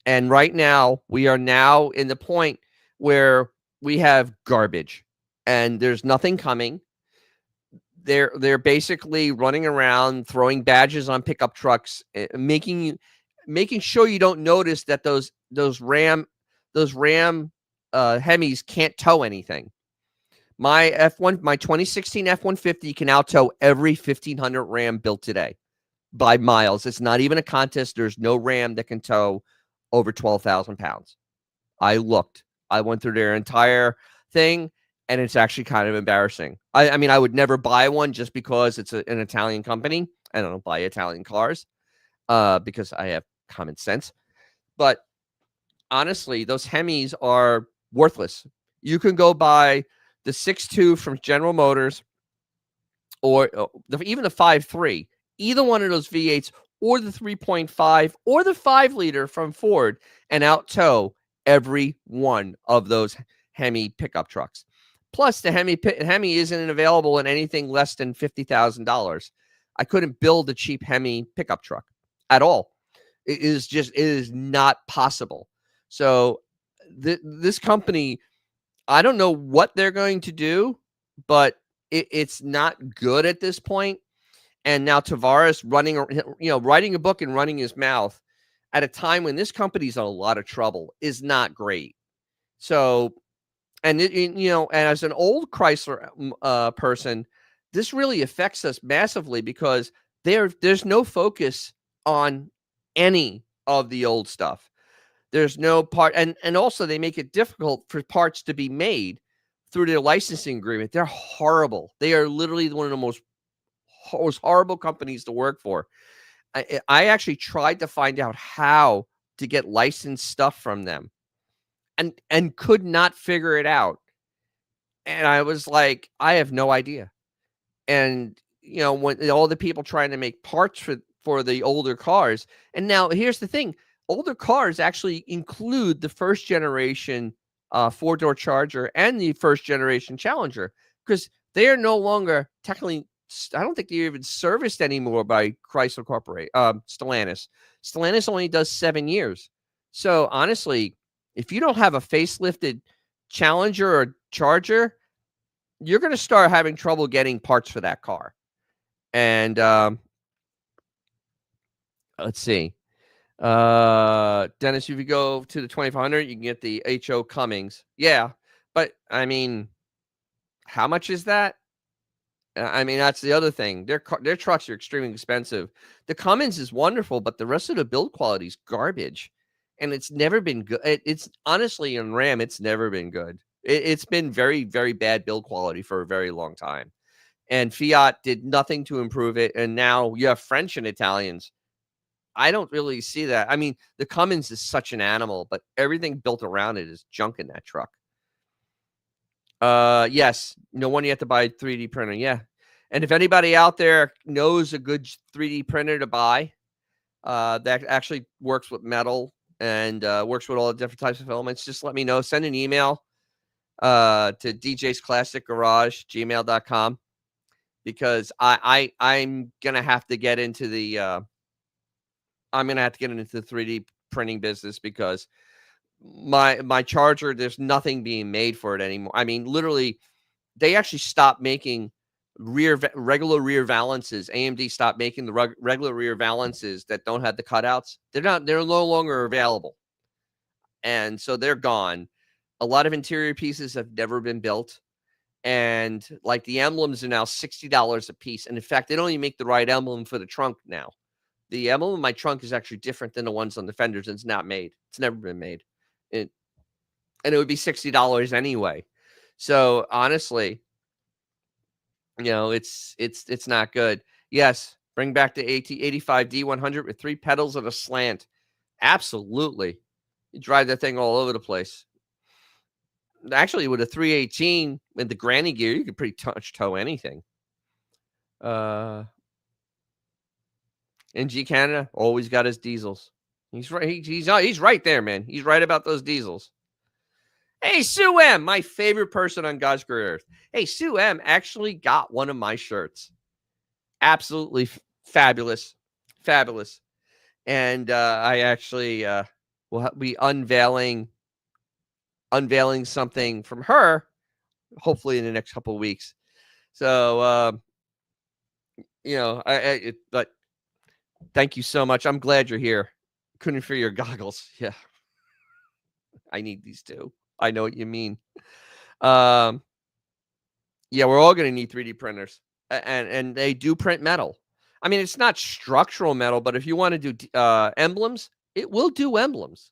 And right now, we are now in the point where we have garbage, and there's nothing coming. They're basically running around throwing badges on pickup trucks, making sure you don't notice that those Ram Hemis can't tow anything. My 2016 F-150 can out tow every 1500 Ram built today by miles. It's not even a contest. There's no Ram that can tow over 12,000 pounds. I looked. I went through their entire thing, and it's actually kind of embarrassing. I mean, I would never buy one just because it's an Italian company. I don't buy Italian cars because I have common sense. But honestly, those Hemis are worthless. You can go buy the 6.2 from General Motors or even the 5.3, either one of those V8s, or the 3.5 or the 5-liter from Ford, and out tow every one of those Hemi pickup trucks. Plus, the Hemi isn't available in anything less than $50,000. I couldn't build a cheap Hemi pickup truck at all. It is not possible. So this company, I don't know what they're going to do, but it's not good at this point. And now Tavares writing a book and running his mouth. at a time when this company's in a lot of trouble is not great. So, and and as an old Chrysler person, this really affects us massively because there's no focus on any of the old stuff. There's no part, and also they make it difficult for parts to be made through their licensing agreement. They're horrible. They are literally one of the most horrible companies to work for. I actually tried to find out how to get licensed stuff from them, and could not figure it out. And I was like, I have no idea. And when all the people trying to make parts for the older cars, and now here's the thing: older cars actually include the first generation four-door Charger and the first generation Challenger, because they are no longer technically. I don't think they're even serviced anymore by Chrysler Corporation. Stellantis. Stellantis only does 7 years. So honestly, if you don't have a facelifted Challenger or Charger, you're going to start having trouble getting parts for that car. And let's see. Dennis, if you go to the 2500, you can get the HO Cummings. Yeah, but I mean, how much is that? I mean, that's the other thing. Their trucks are extremely expensive. The Cummins is wonderful, but the rest of the build quality is garbage, and it's never been good. It's honestly in Ram, it's never been good. It's been very, very bad build quality for a very long time. And Fiat did nothing to improve it, and now you have French and Italians. I don't really see that. I mean, the Cummins is such an animal, but everything built around it is junk in that truck. Yes, no one you have to buy a 3D printer. Yeah, and if anybody out there knows a good 3D printer to buy, that actually works with metal and works with all the different types of filaments, just let me know. Send an email to djsclassicgarage@gmail.com. Because I'm gonna have to get into the 3D printing business, because my Charger, there's nothing being made for it anymore. I mean, literally, they actually stopped making regular rear valances. AMD stopped making the regular rear valances that don't have the cutouts. They're no longer available, and so they're gone. A lot of interior pieces have never been built. And like the emblems are now $60 a piece. And in fact, they don't even make the right emblem for the trunk now. The emblem in my trunk is actually different than the ones on the fenders, and it's not made. It's never been made. And it would be $60 anyway. So honestly, it's not good. Yes, bring back the AT85 D100 with 3 pedals and a slant. Absolutely. You drive that thing all over the place. Actually, with a 318 and the granny gear, you could pretty much tow anything. NG Canada always got his diesels. He's right. He's right there, man. He's right about those diesels. Hey, Sue M, my favorite person on God's great earth. Hey, Sue M actually got one of my shirts. Absolutely fabulous, fabulous. And I actually will be unveiling something from her, hopefully in the next couple of weeks. So but thank you so much. I'm glad you're here. Couldn't for your goggles. Yeah, I need these too. I know what you mean. Yeah, we're all going to need 3D printers, and they do print metal. I mean, it's not structural metal, but if you want to do emblems, it will do emblems.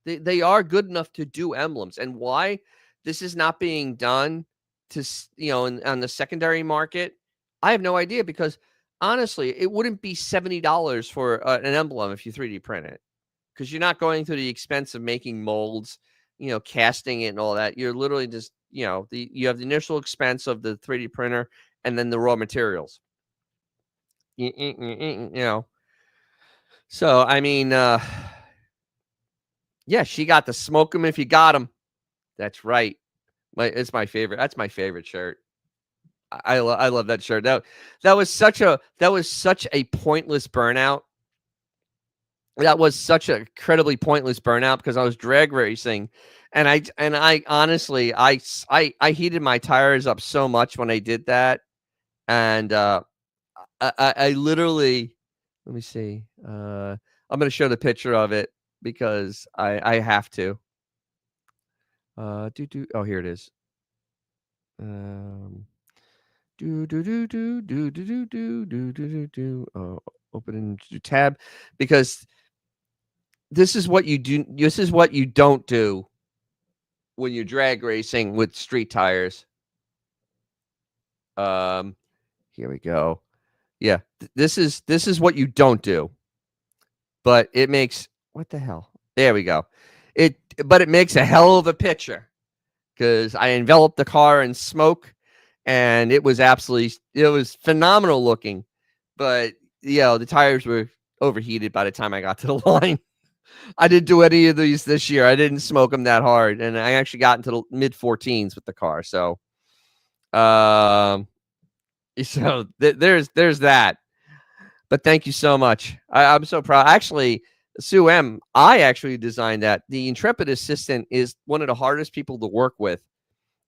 They are good enough to do emblems. And why this is not being done to on the secondary market, I have no idea, because honestly, it wouldn't be $70 for an emblem if you 3D print it, because you're not going through the expense of making molds, casting it and all that. You're literally just, you have the initial expense of the 3D printer and then the raw materials. So, I mean, yeah, she got to smoke them if you got them. That's right. It's my favorite. That's my favorite shirt. I love that shirt. That was such a pointless burnout. That was such an incredibly pointless burnout, because I was drag racing, and I honestly I heated my tires up so much when I did that, and I literally, let me see, I'm gonna show the picture of it because I have to. Oh, here it is. Um, do do do do do do do do do do do do. Oh, open into tab because this is what you do. This is what you don't do when you're drag racing with street tires. Um, Here we go. Yeah, this is what you don't do, but it makes what the hell? There we go. But it makes a hell of a picture because I enveloped the car in smoke, and it was phenomenal looking, but the tires were overheated by the time I got to the line. I didn't do any of these this year. I didn't smoke them that hard, and I actually got into the mid 14s with the car. So, um, there's that. But thank you so much. I'm so proud. Actually, Sue M, I actually designed that. The Intrepid Assistant is one of the hardest people to work with.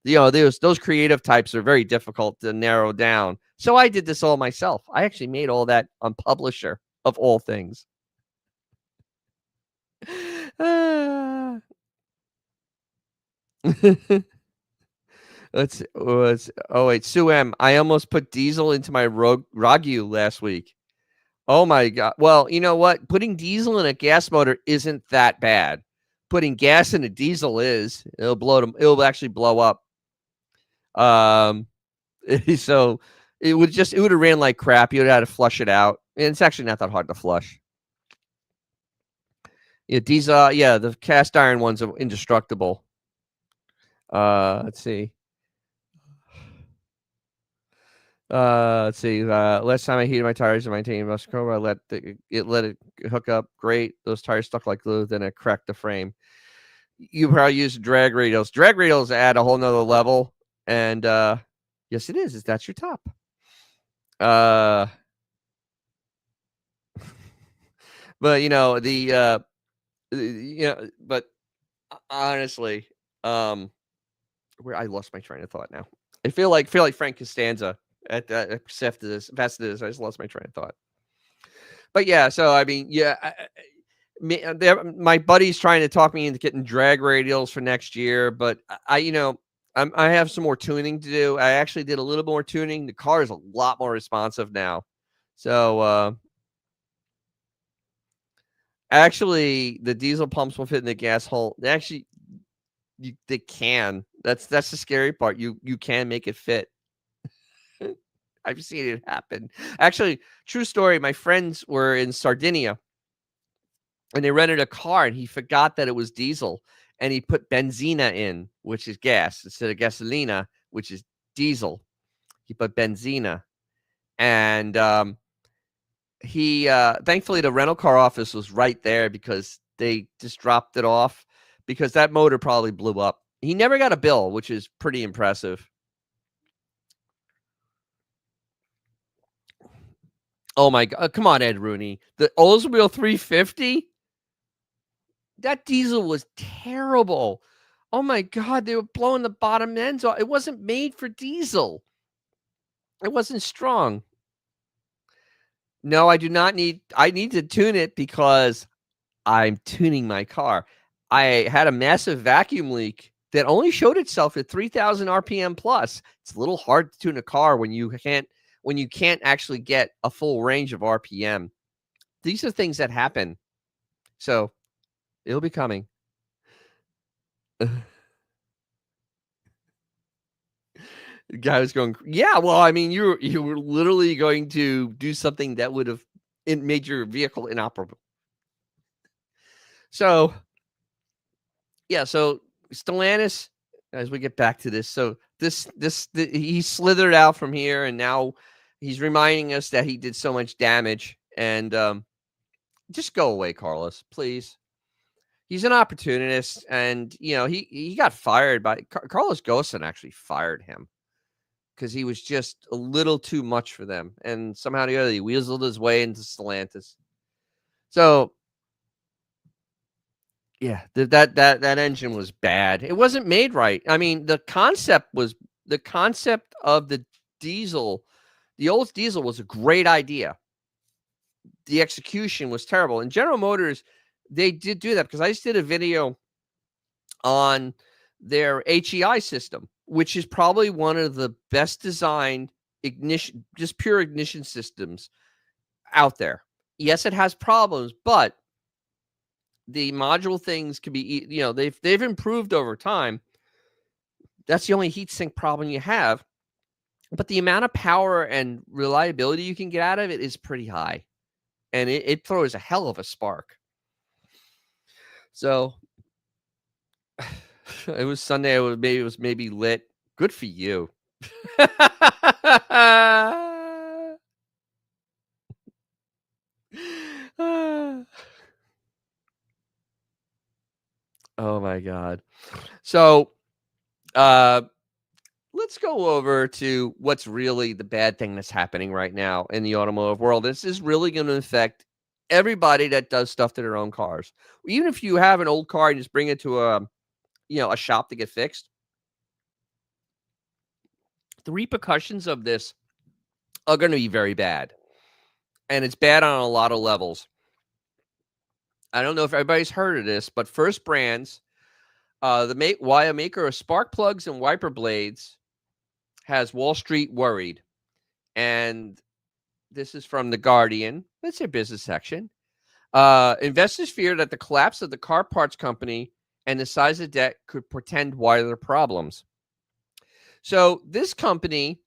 Those creative types are very difficult to narrow down. So I did this all myself. I actually made all that on Publisher, of all things. Oh wait, Sue M, I almost put diesel into my Ragu last week. Oh my god. Well, you know what? Putting diesel in a gas motor isn't that bad. Putting gas in a diesel is. It'll actually blow up. So it would have ran like crap. You would have had to flush it out. And it's actually not that hard to flush. Yeah, diesel, the cast iron ones are indestructible. Let's see. Last time I heated my tires in my titanium Muscova, I let it hook up. Great. Those tires stuck like glue. Then it cracked the frame. You probably use drag radials. Drag radials add a whole nother level. And yes, it is. That's your top. But but honestly, where I lost my train of thought now. I feel like Frank Costanza at after this. I just lost my train of thought. But yeah, so I mean, my buddy's trying to talk me into getting drag radials for next year, but I have some more tuning to do. I actually did a little more tuning. The car is a lot more responsive now. So actually, the diesel pumps will fit in the gas hole. They can. That's the scary part. You can make it fit. I've seen it happen. Actually, true story. My friends were in Sardinia, and they rented a car, and he forgot that it was diesel, and he put benzina in, which is gas, instead of gasolina, which is diesel. He put benzina, and he thankfully the rental car office was right there because they just dropped it off because that motor probably blew up. He never got a bill, which is pretty impressive. Oh my god! Come on, Ed Rooney. The Oldsmobile 350. That diesel was terrible. Oh my god, they were blowing the bottom ends off. It wasn't made for diesel. It wasn't strong. No, I do not need. I need to tune it because I'm tuning my car. I had a massive vacuum leak that only showed itself at 3,000 RPM plus. It's a little hard to tune a car when you can't actually get a full range of RPM. These are things that happen. So it'll be coming. The guy was going, yeah, well, I mean, you were literally going to do something that would have made your vehicle inoperable. So, yeah, so Stellantis, as we get back to this, so he slithered out from here, and now he's reminding us that he did so much damage. And just go away, Carlos, please. He's an opportunist, and he got fired by Carlos Ghosn. Actually, fired him because he was just a little too much for them, and somehow or the other he weaseled his way into Stellantis. So yeah, that engine was bad. It wasn't made right. I mean, the concept of the diesel, the old diesel was a great idea. the execution was terrible. And General Motors, they did do that because I just did a video on their HEI system, which is probably one of the best designed ignition, just pure ignition systems out there. Yes, it has problems, but the module things can be, they've improved over time. That's the only heat sink problem you have. But the amount of power and reliability you can get out of it is pretty high. And it throws a hell of a spark. So it was Sunday. It was maybe lit. Good for you. Oh my God. So let's go over to what's really the bad thing that's happening right now in the automotive world. This is really going to affect everybody that does stuff to their own cars. Even if you have an old car and just bring it to a shop to get fixed, the repercussions of this are going to be very bad. And it's bad on a lot of levels. I don't know if everybody's heard of this, but First Brands, why a maker of spark plugs and wiper blades, has Wall Street worried. And this is from The Guardian. That's their business section. Investors fear that the collapse of the car parts company and the size of debt could portend wider problems. So this company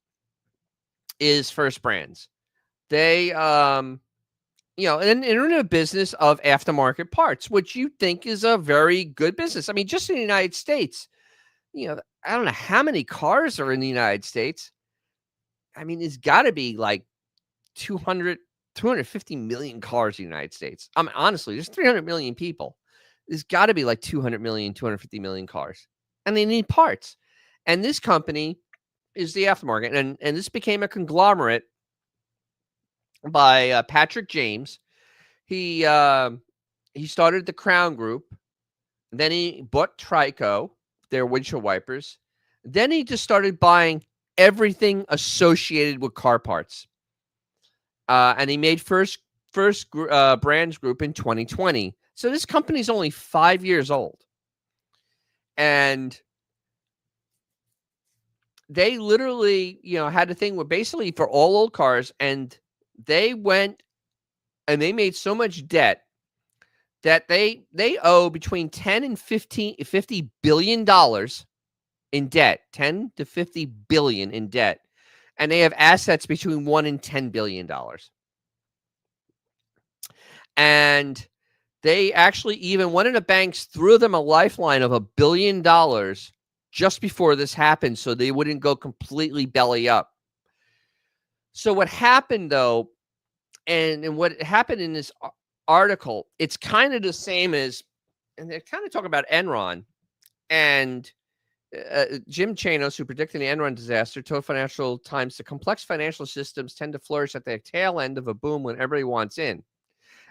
is First Brands. They, and they're in a business of aftermarket parts, which you think is a very good business. I mean, just in the United States, I don't know how many cars are in the United States. I mean, it's got to be like 250 million cars in the United States. I mean, honestly, there's 300 million people. There's got to be like 200 million, 250 million cars. And they need parts. And this company is the aftermarket. And this became a conglomerate by Patrick James. He started the Crown Group. Then he bought Trico, their windshield wipers. Then he just started buying everything associated with car parts. And he made First Brands Group in 2020. So this company's only 5 years old. And they literally, had a thing where basically for all old cars, and they went and they made so much debt that they owe between 10 and 50 billion dollars in debt, 10 to 50 billion in debt. And they have assets between 1 and 10 billion dollars. And they actually, even one of the banks threw them a lifeline of $1 billion just before this happened, so they wouldn't go completely belly up. So what happened, though, and what happened in this article, it's kind of the same as, and they're kind of talking about Enron. And Jim Chanos, who predicted the Enron disaster, told Financial Times the complex financial systems tend to flourish at the tail end of a boom when everybody wants in.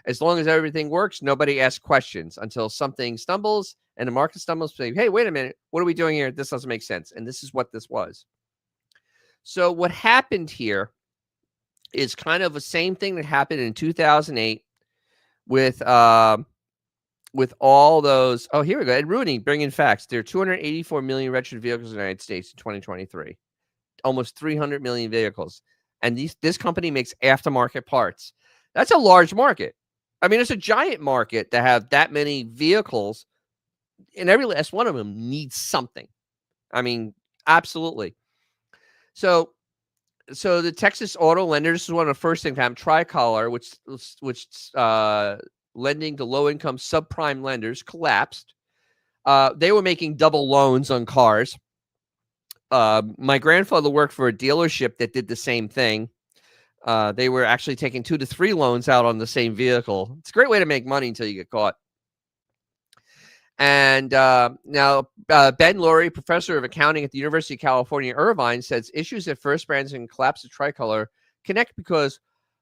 As long as everything works, nobody asks questions until something stumbles and the market stumbles. Say, hey, wait a minute. What are we doing here? This doesn't make sense. And this is what this was. So what happened here is kind of the same thing that happened in 2008 with all those. Oh, here we go. Ed Rooney bringing facts. There are 284 million registered vehicles in the United States in 2023. Almost 300 million vehicles. And this company makes aftermarket parts. That's a large market. I mean, it's a giant market to have that many vehicles, and every last one of them needs something. I mean, absolutely. So the Texas auto lender, this is one of the first things to happen, Tricolor, which lending to low-income subprime lenders, collapsed. They were making double loans on cars. My grandfather worked for a dealership that did the same thing. They were actually taking 2 to 3 loans out on the same vehicle. It's a great way to make money until you get caught. And now Ben Lurie, professor of accounting at the University of California, Irvine, says issues at First Brands and collapse of Tricolor connect because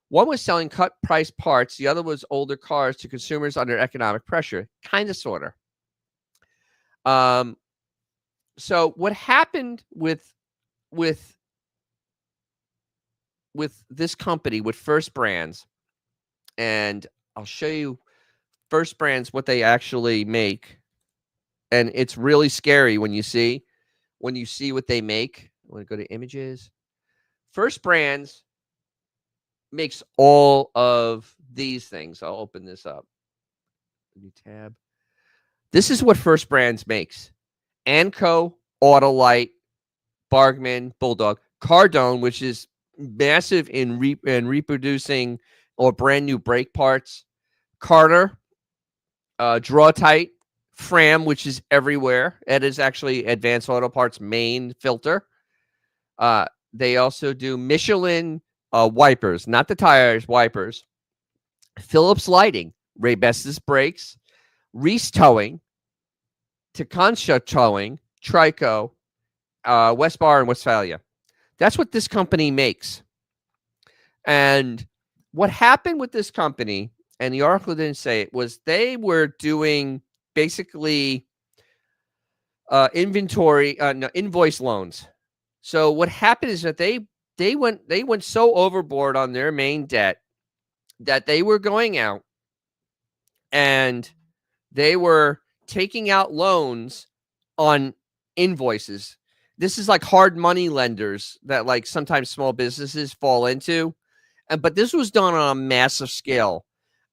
one was selling cut price parts, the other was older cars to consumers under economic pressure, kind of, sort of. So what happened with this company, with First Brands, and I'll show you First Brands what they actually make, and it's really scary when you see what they make. I want to go to images. First Brands makes all of these things. I'll open this up. New tab. This is what First Brands makes. Anco, Autolite, Bargman, Bulldog, Cardone, which is massive in reproducing or brand new brake parts. Carter, Draw Tight, Fram, which is everywhere. It is actually Advanced Auto Parts' main filter. They also do Michelin wipers, not the tires, wipers. Phillips Lighting, Ray Bestis brakes, Reese Towing, Takansha Towing, Trico, Westbar, and Westphalia. That's what this company makes. And what happened with this company, and the article didn't say it, was they were doing basically invoice loans. So what happened is that they went so overboard on their main debt that they were going out and they were taking out loans on invoices. This is like hard money lenders that like sometimes small businesses fall into. But this was done on a massive scale.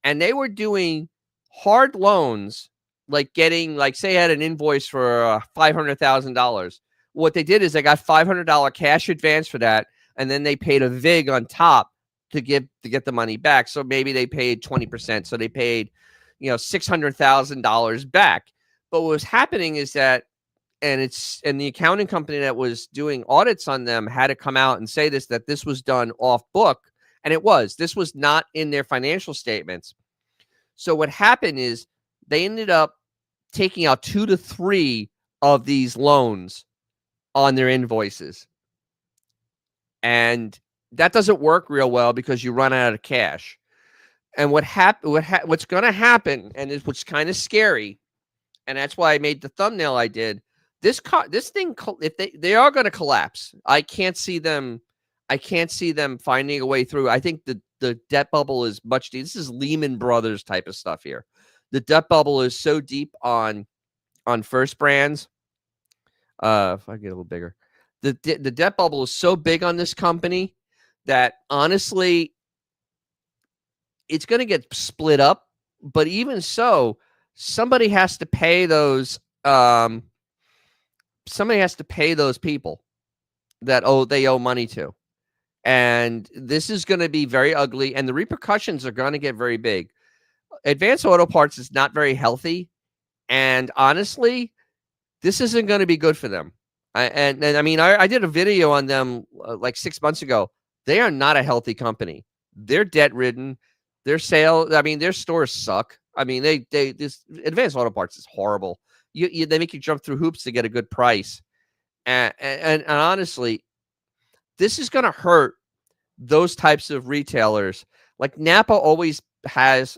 And they were doing hard loans, like getting, like, say, I had an invoice for $500,000. What they did is they got $500 cash advance for that, and then they paid a VIG on top to get the money back. So maybe they paid 20%. So they paid, $600,000 back. But what was happening is that, and the accounting company that was doing audits on them had to come out and say that this was done off book. And this was not in their financial statements. So what happened is they ended up taking out 2 to 3 of these loans on their invoices. And that doesn't work real well because you run out of cash. And what's going to happen, and what's kind of scary, and that's why I made the thumbnail I did, this thing, if they are going to collapse, I can't see them finding a way through. I think the debt bubble is much deep. This is Lehman Brothers type of stuff here. The debt bubble is so deep on First Brands. If I get a little bigger, the debt bubble is so big on this company that honestly, it's going to get split up. But even so, somebody has to pay those. Somebody has to pay those people that they owe money to. And this is going to be very ugly, and the repercussions are going to get very big. Advanced Auto Parts is not very healthy, and honestly, this isn't going to be good for them. I did a video on them like 6 months ago. They are not a healthy company. They're debt-ridden. Their stores suck. This Advanced Auto Parts is horrible. They make you jump through hoops to get a good price, and honestly, this is going to hurt those types of retailers. Like Napa always has,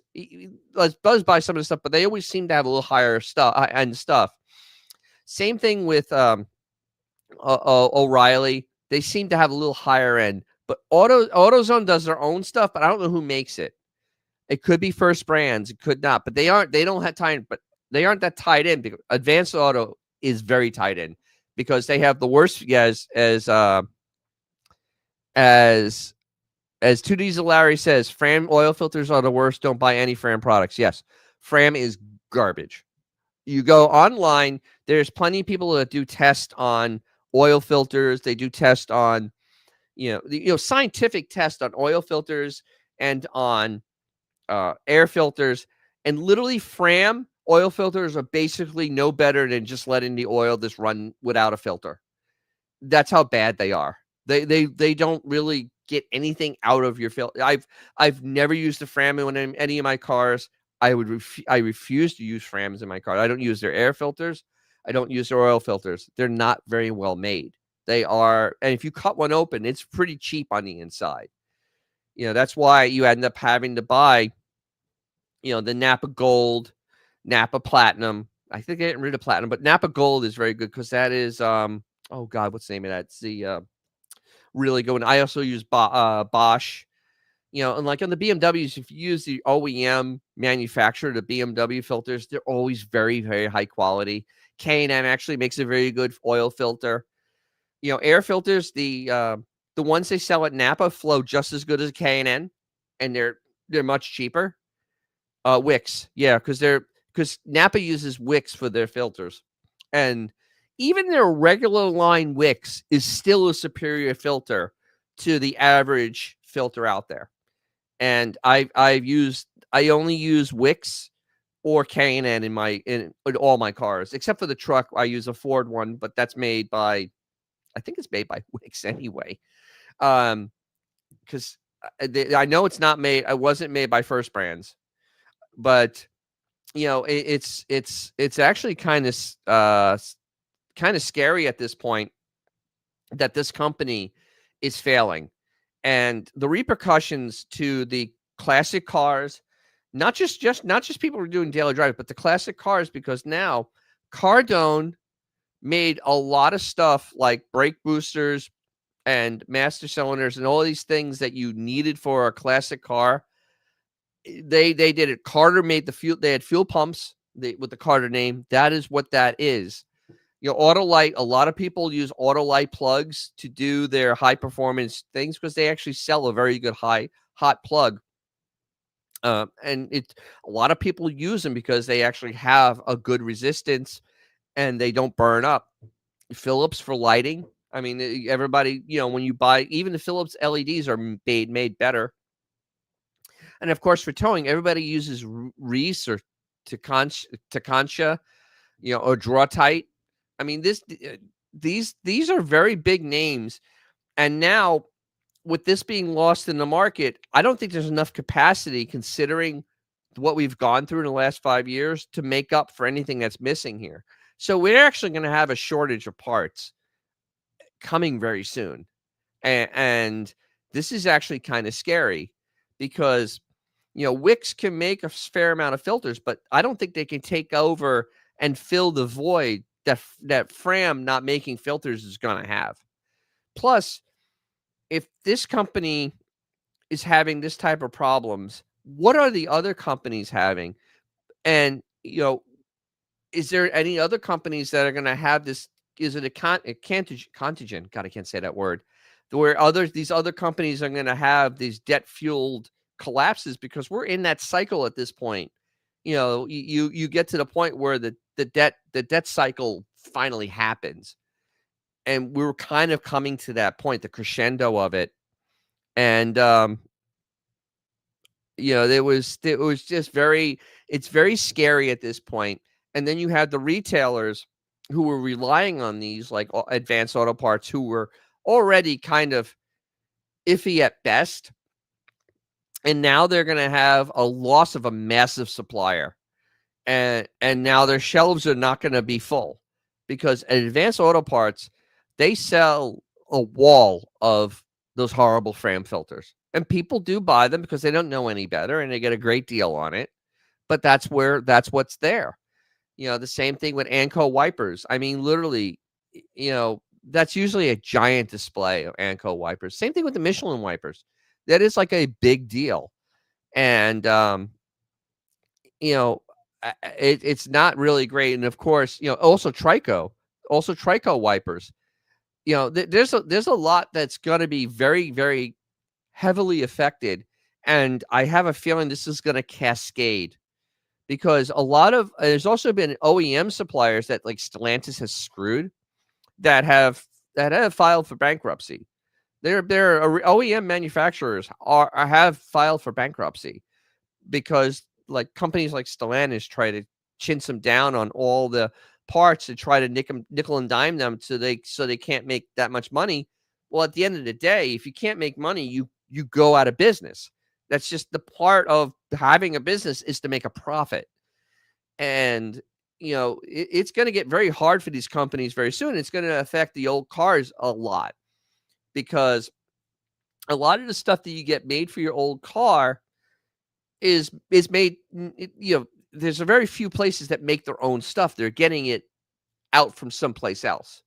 does buy some of the stuff, but they always seem to have a little higher stuff. Same thing with O'Reilly. They seem to have a little higher end. But AutoZone does their own stuff, but I don't know who makes it. It could be First Brands. It could not. But they don't have time. But they aren't that tied in. Because Advanced Auto is very tied in because they have the worst. As 2 Diesel Larry says, Fram oil filters are the worst. Don't buy any Fram products. Yes, Fram is garbage. You go online, there's plenty of people that do test on oil filters. They do test on, scientific test on oil filters and on air filters. And literally Fram oil filters are basically no better than just letting the oil just run without a filter. That's how bad they are. They don't really get anything out of your filter. I've never used a Fram in any of my cars. I refuse to use Frams in my car. I don't use their air filters. I don't use their oil filters. They're not very well made. They are, and if you cut one open, it's pretty cheap on the inside. That's why you end up having to buy, the Napa Gold, Napa Platinum. I think they're getting rid of Platinum, but Napa Gold is very good because that is, oh God, what's the name of that? It's the really good one. I also use Bosch. And like on the BMWs, if you use the OEM manufacturer, the BMW filters, they're always very, very high quality. K&N actually makes a very good oil filter. Air filters, the ones they sell at Napa flow just as good as K&N, and they're much cheaper. Wicks, yeah, because Napa uses Wicks for their filters, and even their regular line Wicks is still a superior filter to the average filter out there. And I only use Wicks or K&N in all my cars, except for the truck. I use a Ford one, but that's made by, I think it's made by Wicks anyway. Because I know it's not made. It wasn't made by First Brands, but it's actually kind of scary at this point that this company is failing, and the repercussions to the classic cars, not just people who are doing daily drive, but the classic cars, because now Cardone made a lot of stuff like brake boosters and master cylinders and all these things that you needed for a classic car. They did it. Carter made the fuel. They had fuel pumps with the Carter name. That is what that is. Autolite, a lot of people use Autolite plugs to do their high performance things because they actually sell a very good hot plug. And a lot of people use them because they actually have a good resistance and they don't burn up. Phillips for lighting. I mean, everybody, when you buy, even the Phillips LEDs are made better. And of course, for towing, everybody uses Reese or Takancha, or Draw Tight. I mean, these are very big names. And now, with this being lost in the market, I don't think there's enough capacity, considering what we've gone through in the last 5 years, to make up for anything that's missing here. So we're actually going to have a shortage of parts coming very soon. And this is actually kind of scary because, Wix can make a fair amount of filters, but I don't think they can take over and fill the void that Fram not making filters is going to have. Plus, if this company is having this type of problems, what are the other companies having? And, is there any other companies that are going to have this? Is it a contagion? God, I can't say that word. Where these other companies are going to have these debt-fueled collapses, because we're in that cycle at this point. You get to the point where the debt cycle finally happens, and we were kind of coming to that point, the crescendo of it. And it was just it's very scary at this point. And then you had the retailers who were relying on these, like Advanced Auto Parts, who were already kind of iffy at best. And now they're going to have a loss of a massive supplier. And now their shelves are not going to be full, because at Advanced Auto Parts, they sell a wall of those horrible Fram filters. And people do buy them because they don't know any better and they get a great deal on it. But that's what's there. The same thing with Anco wipers. I mean, literally, that's usually a giant display of Anco wipers. Same thing with the Michelin wipers. That is like a big deal. And, it's not really great. And of course, also Trico wipers. There's a lot that's going to be very, very heavily affected. And I have a feeling this is going to cascade, because there's also been OEM suppliers that, like Stellantis has screwed, that have filed for bankruptcy. Their OEM manufacturers have filed for bankruptcy because, like, companies like Stellantis try to chintz them down on all the parts to try to nickel and dime them so they can't make that much money. Well, at the end of the day, if you can't make money, you go out of business. That's just the part of having a business, is to make a profit. And, it's going to get very hard for these companies very soon. It's going to affect the old cars a lot, because a lot of the stuff that you get made for your old car is made, there's a very few places that make their own stuff. They're getting it out from someplace else.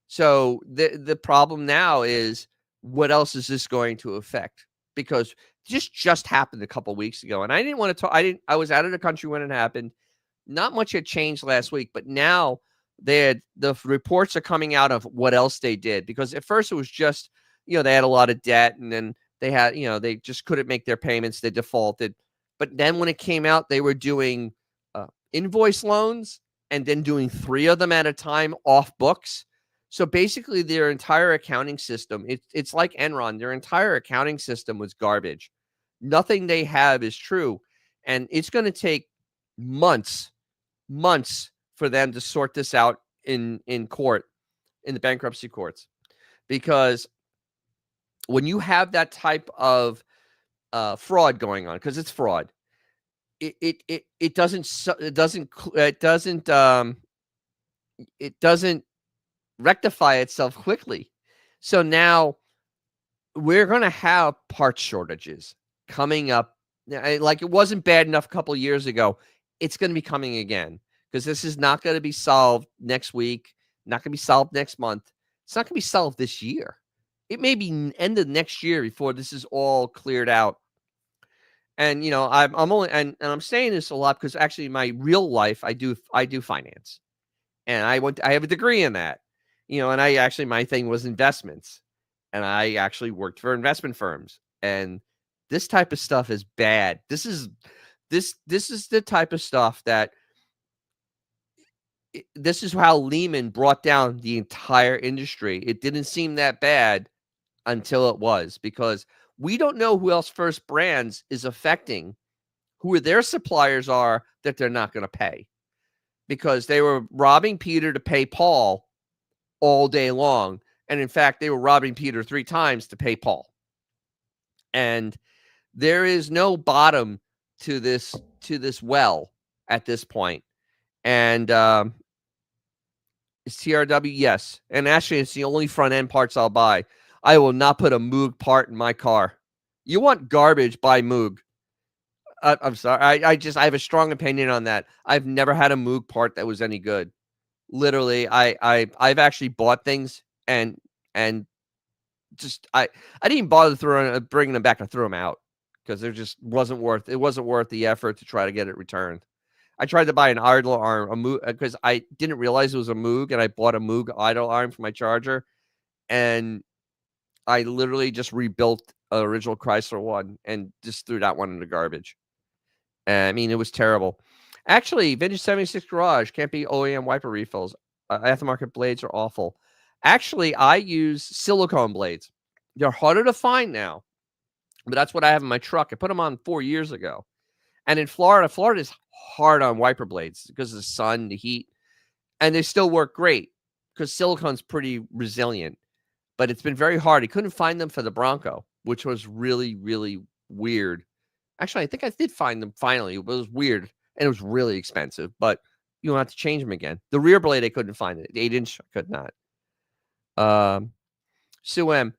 So the problem now is, what else is this going to affect? because just happened a couple weeks ago, and I didn't want to talk. I was out of the country when it happened. Not much had changed last week, but now the reports are coming out of what else they did, because at first it was just, they had a lot of debt, and then they had, they just couldn't make their payments. They defaulted. But then when it came out, they were doing invoice loans and then doing 3 of them at a time off books. So basically their entire accounting system, it's like Enron, their entire accounting system was garbage. Nothing they have is true. And it's going to take months for them to sort this out in court, in the bankruptcy courts. Because when you have that type of fraud going on, because it's fraud, it doesn't rectify itself quickly. So now we're going to have parts shortages coming up. Like, it wasn't bad enough a couple of years ago. It's going to be coming again, because this is not going to be solved next week, not going to be solved next month. It's not going to be solved this year. It may be end of next year before this is all cleared out. And I'm only and I'm saying this a lot because actually in my real life I do finance, and I have a degree in that, and my thing was investments, and I actually worked for investment firms, and this type of stuff is bad. This is the type of stuff that this is how Lehman brought down the entire industry. It didn't seem that bad until it was, because we don't know who else First Brands is affecting, who their suppliers are that they're not going to pay, because they were robbing Peter to pay Paul all day long. And in fact, they were robbing Peter 3 times to pay Paul. And there is no bottom to this well at this point. And is TRW? Yes. And actually, it's the only front end parts I'll buy. I will not put a Moog part in my car. You want garbage, buy Moog. I'm sorry. I have a strong opinion on that. I've never had a Moog part that was any good. Literally, I've actually bought things and just I didn't even bother bringing them back. I threw them out because it just wasn't worth the effort to try to get it returned. I tried to buy an idle arm, a Moog, because I didn't realize it was a Moog, and I bought a Moog idle arm for my charger, and I literally just rebuilt an original Chrysler one and just threw that one in the garbage. I mean, it was terrible. Actually, Vintage 76 Garage can't be OEM wiper refills. Aftermarket blades are awful. Actually, I use silicone blades. They're harder to find now, but that's what I have in my truck. I put them on 4 years ago. And in Florida is hard on wiper blades because of the sun, the heat, and they still work great because silicone's pretty resilient. But it's been very hard. I couldn't find them for the Bronco, which was really, really weird. Actually, I think I did find them finally. It was weird, and it was really expensive, but you don't have to change them again. The rear blade, I couldn't find it. The 8-inch, I could not. Sue M,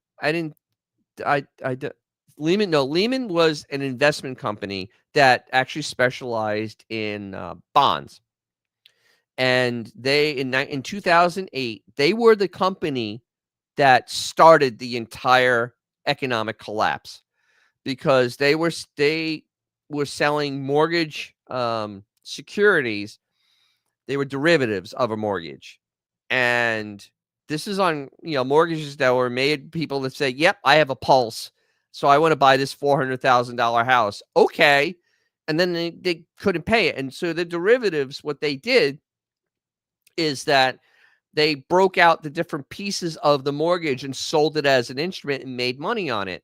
Lehman was an investment company that actually specialized in bonds. And they, in 2008, they were the company that started the entire economic collapse, because they were selling mortgage securities. They were derivatives of a mortgage. And this is on, mortgages that were made, people that say, yep, I have a pulse, so I want to buy this $400,000 house. Okay. And then they couldn't pay it. And so the derivatives, what they did is that they broke out the different pieces of the mortgage and sold it as an instrument and made money on it.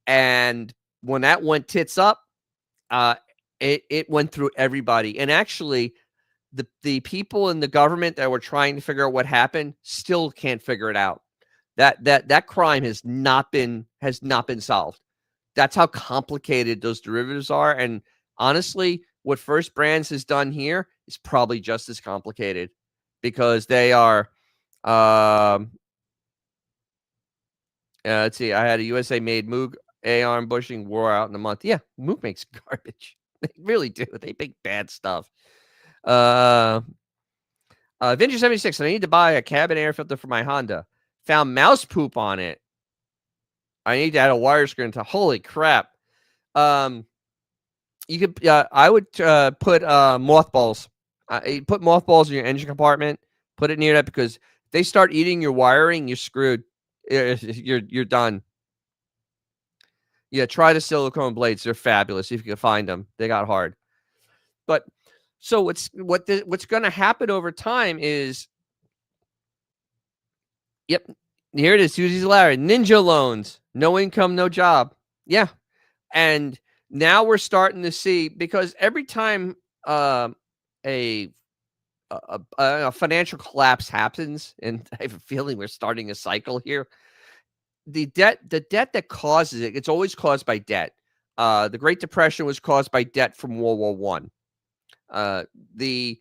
And when that went tits up, it went through everybody. And actually, the people in the government that were trying to figure out what happened still can't figure it out. That crime has not been solved. That's how complicated those derivatives are. And honestly, what First Brands has done here is probably just as complicated, because they are. Let's see. I had a USA made Moog A-arm bushing wore out in a month. Yeah, Moog makes garbage. They really do. They make bad stuff. Vintage 76. I need to buy a cabin air filter for my Honda. Found mouse poop on it. I need to add a wire screen to holy crap. Um, you could, I would put mothballs. You put mothballs in your engine compartment. Put it near that because if they start eating your wiring, you're screwed. You're done. Yeah, try the silicone blades. They're fabulous if you can find them. They got hard. But so what's going to happen over time is, yep, here it is. Susie's Larry, ninja loans, no income, no job. Yeah, and now we're starting to see because every time um, a, a financial collapse happens, and I have a feeling we're starting a cycle here. The debt that causes it, it's always caused by debt. The Great Depression was caused by debt from World War One. Uh, the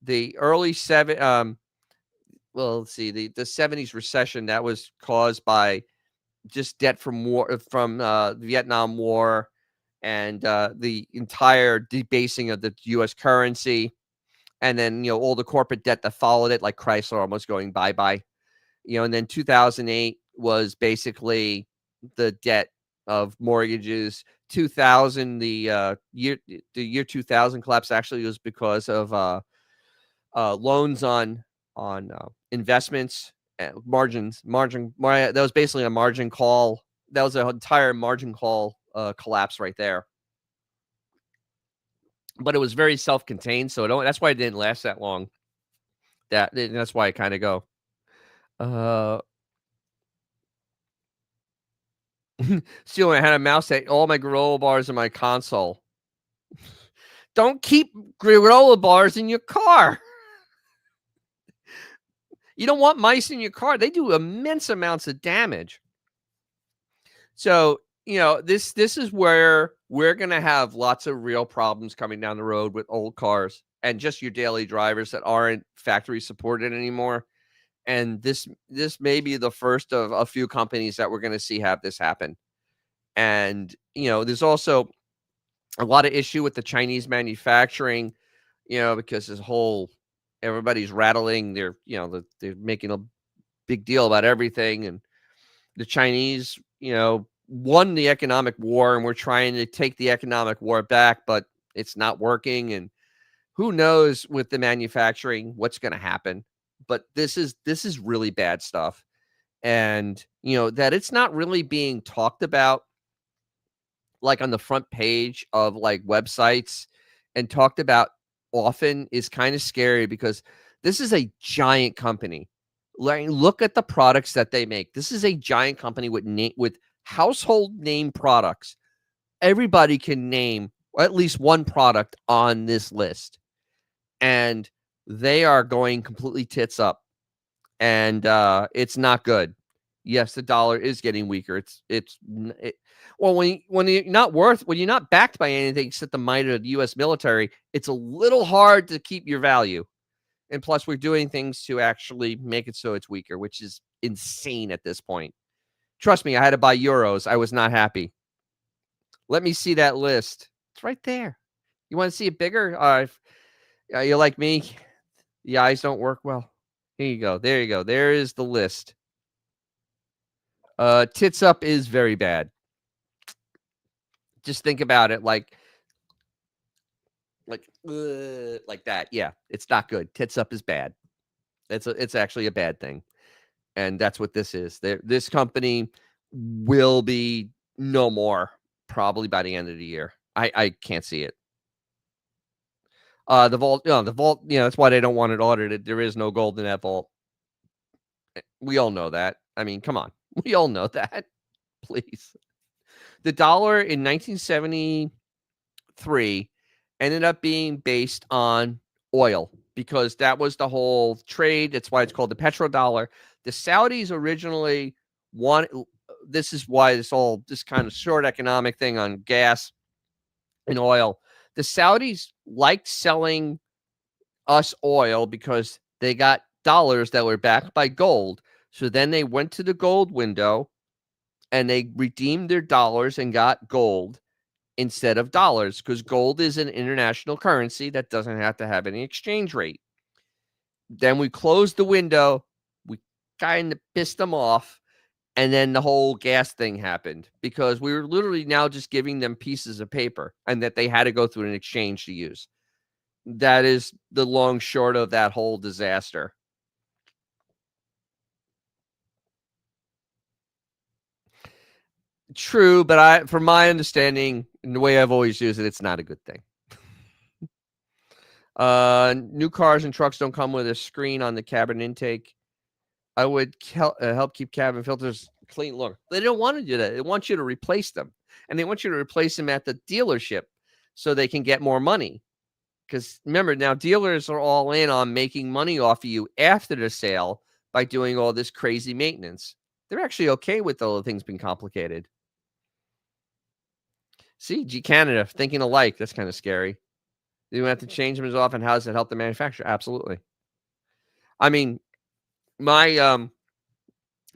the early well, let's see, the 70s recession that was caused by just debt from the Vietnam War and the entire debasing of the U.S. currency, and then all the corporate debt that followed it, like Chrysler almost going bye bye. And then 2008 was basically the debt of mortgages. 2000, the year 2000 collapse actually was because of loans on investments, that was basically a margin call. That was an entire margin call collapse right there. But it was very self-contained, so that's why it didn't last that long. That's why I kind of go. Uh, Stealing, I had a mouse ate all my granola bars in my console. Don't keep granola bars in your car. You don't want mice in your car. They do immense amounts of damage. So, this is where we're going to have lots of real problems coming down the road with old cars and just your daily drivers that aren't factory supported anymore. And this may be the first of a few companies that we're going to see have this happen. And, there's also a lot of issue with the Chinese manufacturing, because everybody's rattling. They're making a big deal about everything. And the Chinese, won the economic war, and we're trying to take the economic war back, but it's not working. And who knows with the manufacturing what's going to happen. But this is really bad stuff. And that it's not really being talked about like on the front page of like websites and talked about often is kind of scary because this is a giant company. Like, look at the products that they make. This is a giant company with household name products. Everybody can name at least one product on this list, and they are going completely tits up, and it's not good. Yes, the dollar is getting weaker. Well, when you're not backed by anything except the might of the U.S. military, it's a little hard to keep your value. And plus, we're doing things to actually make it so it's weaker, which is insane at this point. Trust me, I had to buy euros. I was not happy. Let me see that list. It's right there. You want to see it bigger? You're like me. The eyes don't work well. Here you go. There you go. There is the list. Tits up is very bad. Just think about it like that. Yeah, it's not good. Tits up is bad. It's actually a bad thing. And that's what this is. This company will be no more probably by the end of the year. I can't see it. The vault, that's why they don't want it audited. There is no gold in that vault. We all know that. I mean, come on. We all know that. Please. The dollar in 1973 ended up being based on oil because that was the whole trade. That's why it's called the petrodollar. The Saudis originally wanted, this is why this kind of short economic thing on gas and oil. The Saudis liked selling us oil because they got dollars that were backed by gold. So then they went to the gold window and they redeemed their dollars and got gold instead of dollars because gold is an international currency that doesn't have to have any exchange rate. Then we closed the window. We kind of pissed them off. And then the whole gas thing happened because we were literally now just giving them pieces of paper and that they had to go through an exchange to use. That is the long short of that whole disaster. True, but from my understanding and the way I've always used it, it's not a good thing. New cars and trucks don't come with a screen on the cabin intake. I would help keep cabin filters clean. Look, they don't want to do that. They want you to replace them, and they want you to replace them at the dealership so they can get more money. Because remember, now dealers are all in on making money off of you after the sale by doing all this crazy maintenance. They're actually okay with all the things being complicated. See, G Canada thinking alike. That's kind of scary. You have to change them as often. How does it help the manufacturer? Absolutely. I mean, my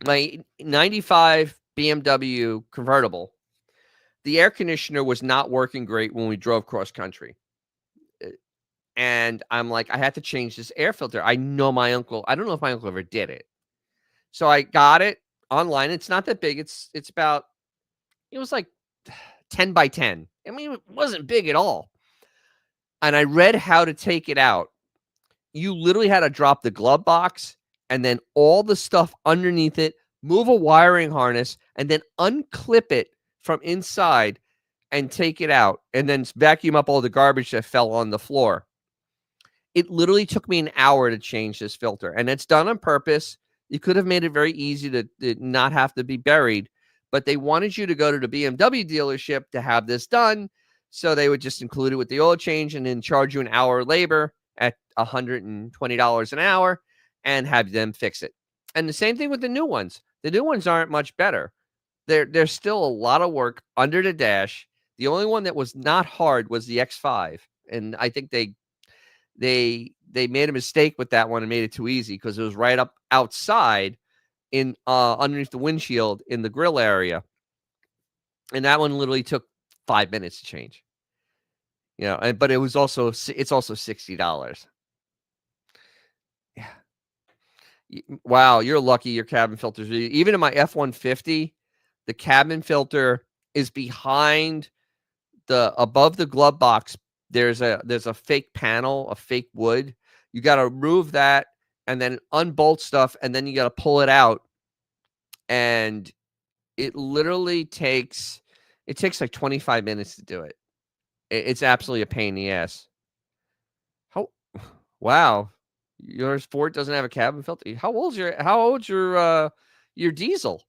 95 BMW convertible, the air conditioner was not working great when we drove cross country. And I'm like, I had to change this air filter. I know my uncle. I don't know if my uncle ever did it. So I got it online. It's not that big. It was like 10 by 10. I mean, it wasn't big at all. And I read how to take it out. You literally had to drop the glove box and then all the stuff underneath it, move a wiring harness, and then unclip it from inside and take it out, and then vacuum up all the garbage that fell on the floor. It literally took me an hour to change this filter, and it's done on purpose. You could have made it very easy to not have to be buried, but they wanted you to go to the BMW dealership to have this done, so they would just include it with the oil change and then charge you an hour labor at $120 an hour and have them fix it. And the same thing with the new ones. The new ones aren't much better. There's still a lot of work under the dash. The only one that was not hard was the X5, and I think they made a mistake with that one and made it too easy because it was right up outside in underneath the windshield in the grill area, and that one literally took 5 minutes to change. But it's also $60. Yeah. Wow, you're lucky your cabin filters. Even in my F-150, the cabin filter is behind above the glove box. There's a fake panel, a fake wood. You got to remove that and then unbolt stuff, and then you got to pull it out. And it literally takes like 25 minutes to do it. It's absolutely a pain in the ass. Wow. Your Sport doesn't have a cabin filter. How old's your diesel?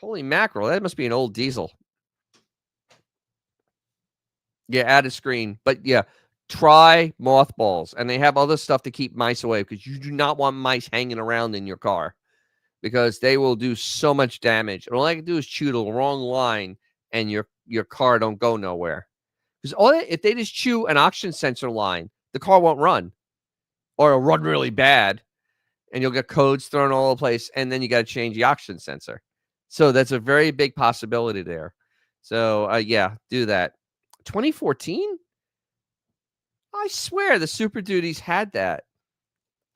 Holy mackerel, that must be an old diesel. Yeah, add a screen. But yeah, try mothballs. And they have other stuff to keep mice away because you do not want mice hanging around in your car because they will do so much damage. And all I can do is chew the wrong line and your car don't go nowhere. Because if they just chew an oxygen sensor line, the car won't run. Or it'll run really bad. And you'll get codes thrown all over the place. And then you got to change the oxygen sensor. So that's a very big possibility there. So yeah, do that. 2014? I swear the Super Duties had that.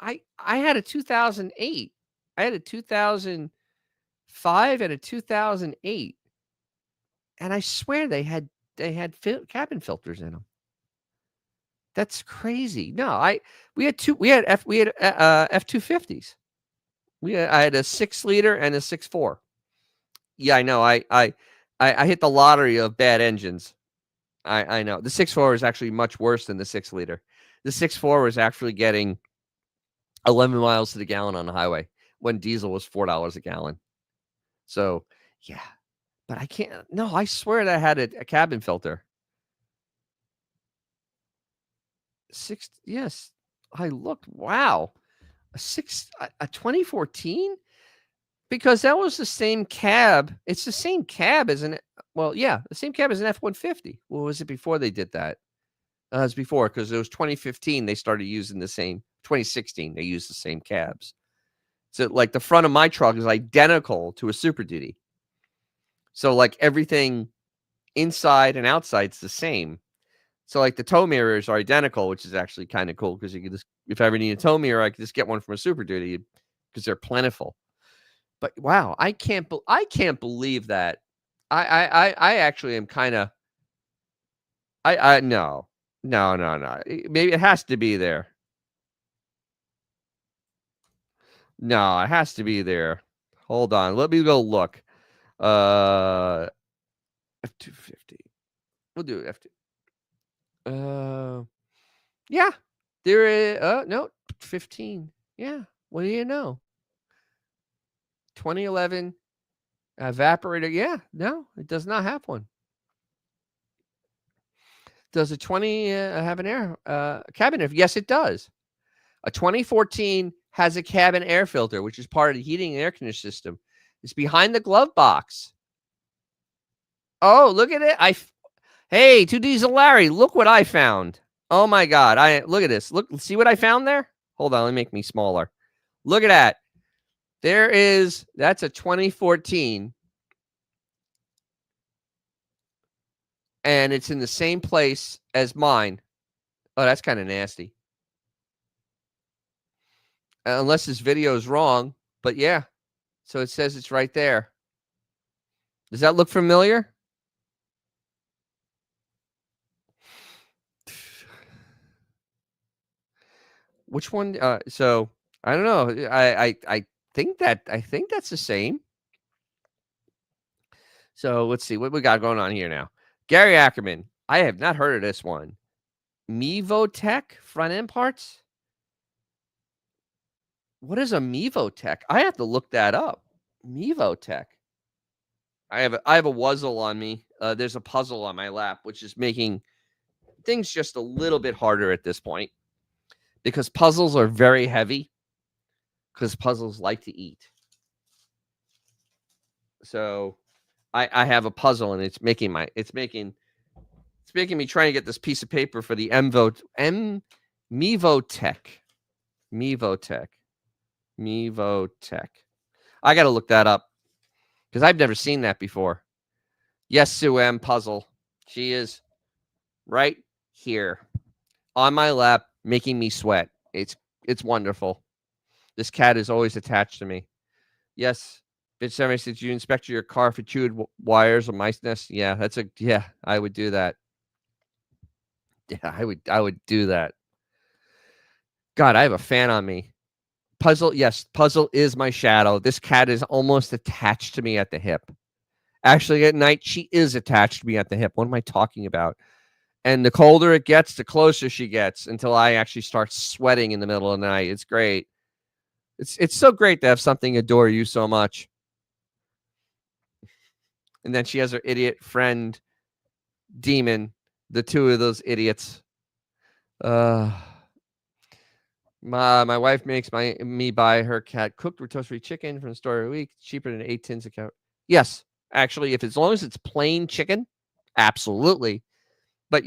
I had a 2008. I had a 2005 and a 2008. And I swear they had cabin filters in them. That's crazy. No, we had F-250s. I had a 6-liter and a 6.4. Yeah, I know. I hit the lottery of bad engines. I know. The 6.4 is actually much worse than the 6-liter. The 6.4 was actually getting 11 miles to the gallon on the highway when diesel was $4 a gallon. So, yeah. But I can't. No, I swear that I had a cabin filter. Yes. I looked. Wow. A 2014? Because that was the same cab. It's the same cab as the same cab as an F-150. Well, was it before they did that? It was before because it was 2015 they started using the same. 2016 they used the same cabs. So like the front of my truck is identical to a Super Duty. So like everything inside and outside is the same. So like the tow mirrors are identical, which is actually kind of cool because you can just, if I ever need a tow mirror, I can just get one from a Super Duty because they're plentiful. But wow, I can't believe that. I actually am kinda I no. No, no, no. Maybe it has to be there. No, it has to be there. Hold on, let me go look. F-250. We'll do F2. Yeah. There is no, 15. Yeah. What do you know? 2011 evaporator. Yeah. No, it does not have one. Does a 20 have an air cabin air? Yes, it does. A 2014 has a cabin air filter, which is part of the heating and air conditioning system. It's behind the glove box. Oh, look at it. Hey, 2 Diesel Larry, look what I found. Oh my god. Look at this. Look, see what I found there? Hold on, let me make me smaller. Look at that. That's a 2014 and it's in the same place as mine. Oh, that's kind of nasty. Unless this video is wrong, but yeah. So it says it's right there. Does that look familiar? Which one? So I don't know. I think that's the same. So let's see what we got going on here now. Gary Ackerman. I have not heard of this one. Mevotech front end parts. What is a Mevotech? I have to look that up. Mevotech. I have a wuzzle on me. There's a puzzle on my lap, which is making things just a little bit harder at this point because puzzles are very heavy because puzzles like to eat. So I have a puzzle and it's making me trying to get this piece of paper for the Mevotech. I got to look that up because I've never seen that before. Yes, Sue M puzzle. She is right here on my lap, making me sweat. It's wonderful. This cat is always attached to me. Yes, bitch. Somebody said, "Did you inspect your car for chewed wires or mice nest?" Yeah, I would do that. Yeah, I would do that. God, I have a fan on me. Puzzle, yes, puzzle is my shadow. This cat is almost attached to me at the hip. Actually, at night, she is attached to me at the hip. What am I talking about? And the colder it gets, the closer she gets until I actually start sweating in the middle of the night. It's great. It's so great to have something adore you so much. And then she has her idiot friend, Demon. The two of those idiots. My wife makes me buy her cat cooked rotisserie chicken from the store every week, cheaper than 8 tins of cow. Yes, actually, as long as it's plain chicken, absolutely. But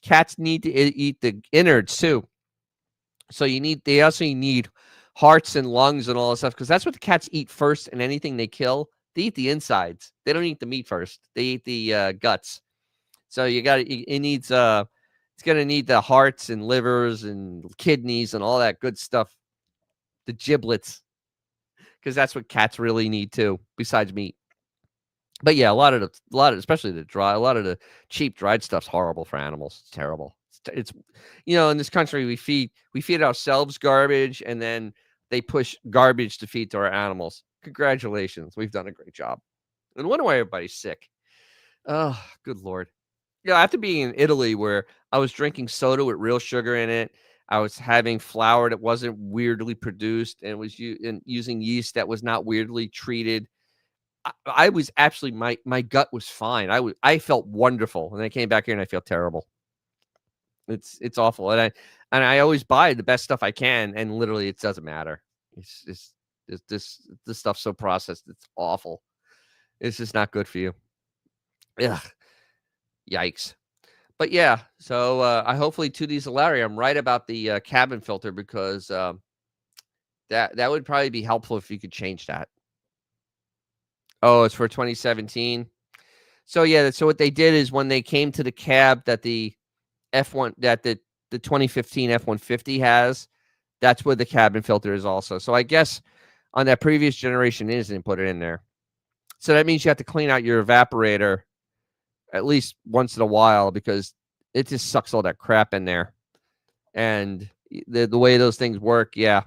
cats need to eat the innards too. So they also need hearts and lungs and all that stuff because that's what the cats eat first. And anything they kill, they eat the insides. They don't eat the meat first. They eat the guts. So it needs it's gonna need the hearts and livers and kidneys and all that good stuff, the giblets, because that's what cats really need too, besides meat. But yeah, a lot of especially a lot of the cheap dried stuff's horrible for animals. It's terrible. It's in this country we feed ourselves garbage and then they push garbage to feed to our animals. Congratulations, we've done a great job. And wonder why everybody's sick. Oh, good Lord. Yeah, after being in Italy where I was drinking soda with real sugar in it, I was having flour that wasn't weirdly produced and was using yeast that was not weirdly treated. I was actually my gut was fine. I felt wonderful, and I came back here and I feel terrible. It's awful, and I always buy the best stuff I can, and literally it doesn't matter. It's this stuff's so processed, it's awful. It's just not good for you. Ugh, yikes. But yeah, so I hopefully to these Larry, I'm right about the cabin filter because that would probably be helpful if you could change that. Oh, it's for 2017. So yeah, so what they did is when they came to the cab that the F1 that the 2015 F-150 has, that's where the cabin filter is also. So I guess on that previous generation is and put it in there. So that means you have to clean out your evaporator at least once in a while because it just sucks all that crap in there. And the way those things work, yeah.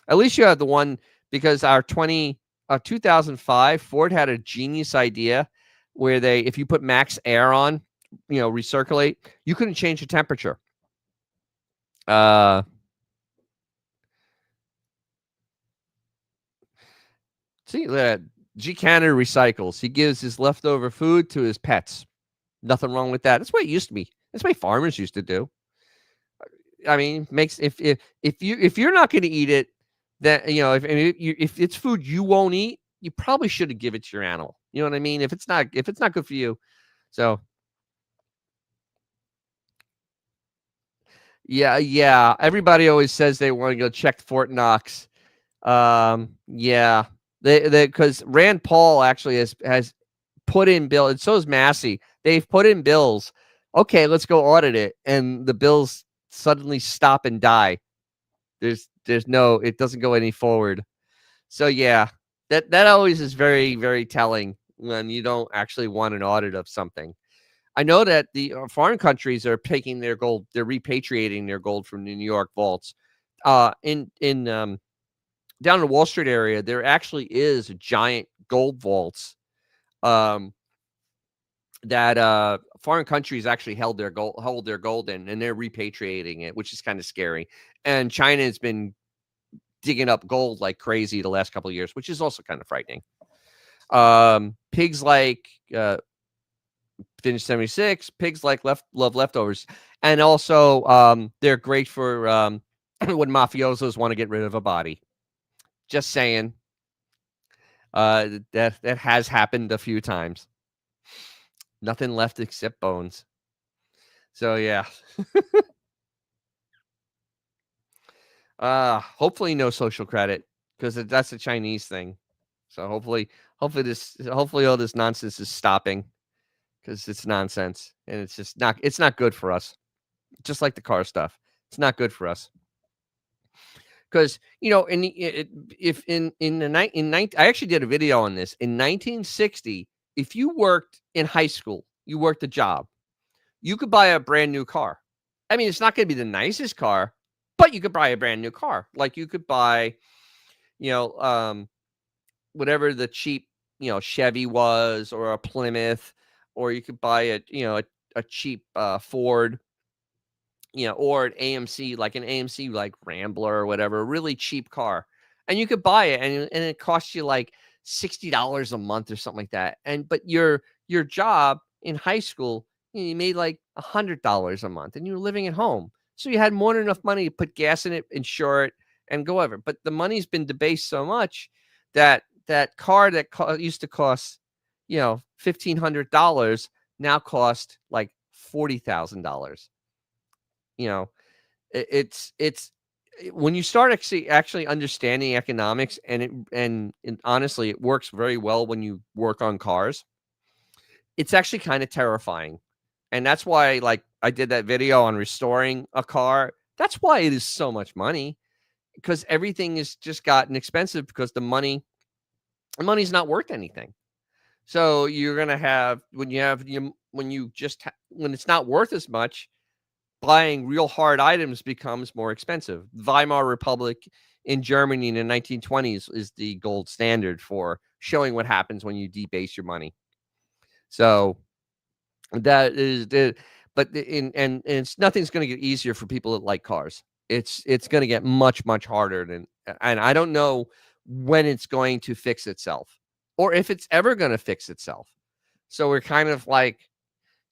At least you have the one because our 2005 Ford had a genius idea where if you put max air on, recirculate, you couldn't change the temperature. See that G Canada recycles. He gives his leftover food to his pets. Nothing wrong with that. That's what it used to be. That's what farmers used to do. I mean, makes if you're not going to eat it, then if it's food you won't eat, you probably should give it to your animal. You know what I mean? If it's not good for you, so yeah. Everybody always says they want to go check Fort Knox. Yeah, they because Rand Paul actually has put in bill, and so is Massey. They've put in bills. Okay, let's go audit it, and the bills suddenly stop and die. There's no, it doesn't go any forward. So yeah, that always is very, very telling when you don't actually want an audit of something. I know that the foreign countries are taking their gold, they're repatriating their gold from the New York vaults. In down in the Wall Street area, there actually is giant gold vaults that foreign countries actually hold their gold in, and they're repatriating it, which is kind of scary. And China has been digging up gold like crazy the last couple of years, which is also kind of frightening. Pigs like Finish 76, pigs like love leftovers, and also they're great for when mafiosos want to get rid of a body. Just saying. That has happened a few times. Nothing left except bones. So yeah. Hopefully no social credit because that's a Chinese thing. So hopefully all this nonsense is stopping because it's nonsense and it's not good for us. Just like the car stuff, it's not good for us. Because if in the night in 19, I actually did a video on this in 1960. If you worked in high school, you worked a job, you could buy a brand new car. I mean, it's not going to be the nicest car, but you could buy a brand new car. Like you could buy, you know, whatever the cheap, Chevy was, or a Plymouth, or you could buy a cheap Ford, or an AMC, like like Rambler or whatever, a really cheap car. And you could buy it and it costs you like $60 a month or something like that. But your job in high school, you made like $100 a month and you were living at home. So you had more than enough money to put gas in it, insure it, and go over. But the money's been debased so much that that car that used to cost, $1,500 now cost like $40,000. You know, it's when you start actually understanding economics, and honestly, it works very well when you work on cars. It's actually kind of terrifying, and that's why, like, I did that video on restoring a car. That's why it is so much money, because everything has just gotten expensive because the money's not worth anything. So you're gonna have when it's not worth as much, buying real hard items becomes more expensive. Weimar Republic in Germany in the 1920s is the gold standard for showing what happens when you debase your money. So that is the but and it's nothing's going to get easier for people that like cars. It's going to get much, much harder and I don't know when it's going to fix itself or if it's ever going to fix itself. So we're kind of like,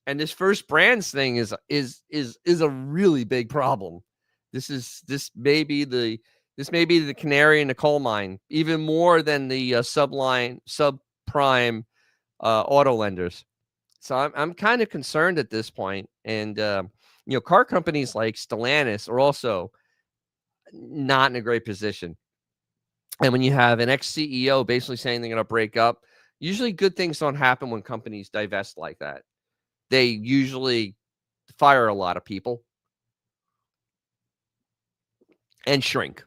and this first brands thing is a really big problem. This may be the canary in the coal mine, even more than the subprime auto lenders. So I'm kind of concerned at this point, and car companies like Stellantis are also not in a great position. And when you have an ex-CEO basically saying they're going to break up, usually good things don't happen when companies divest like that. They usually fire a lot of people and shrink.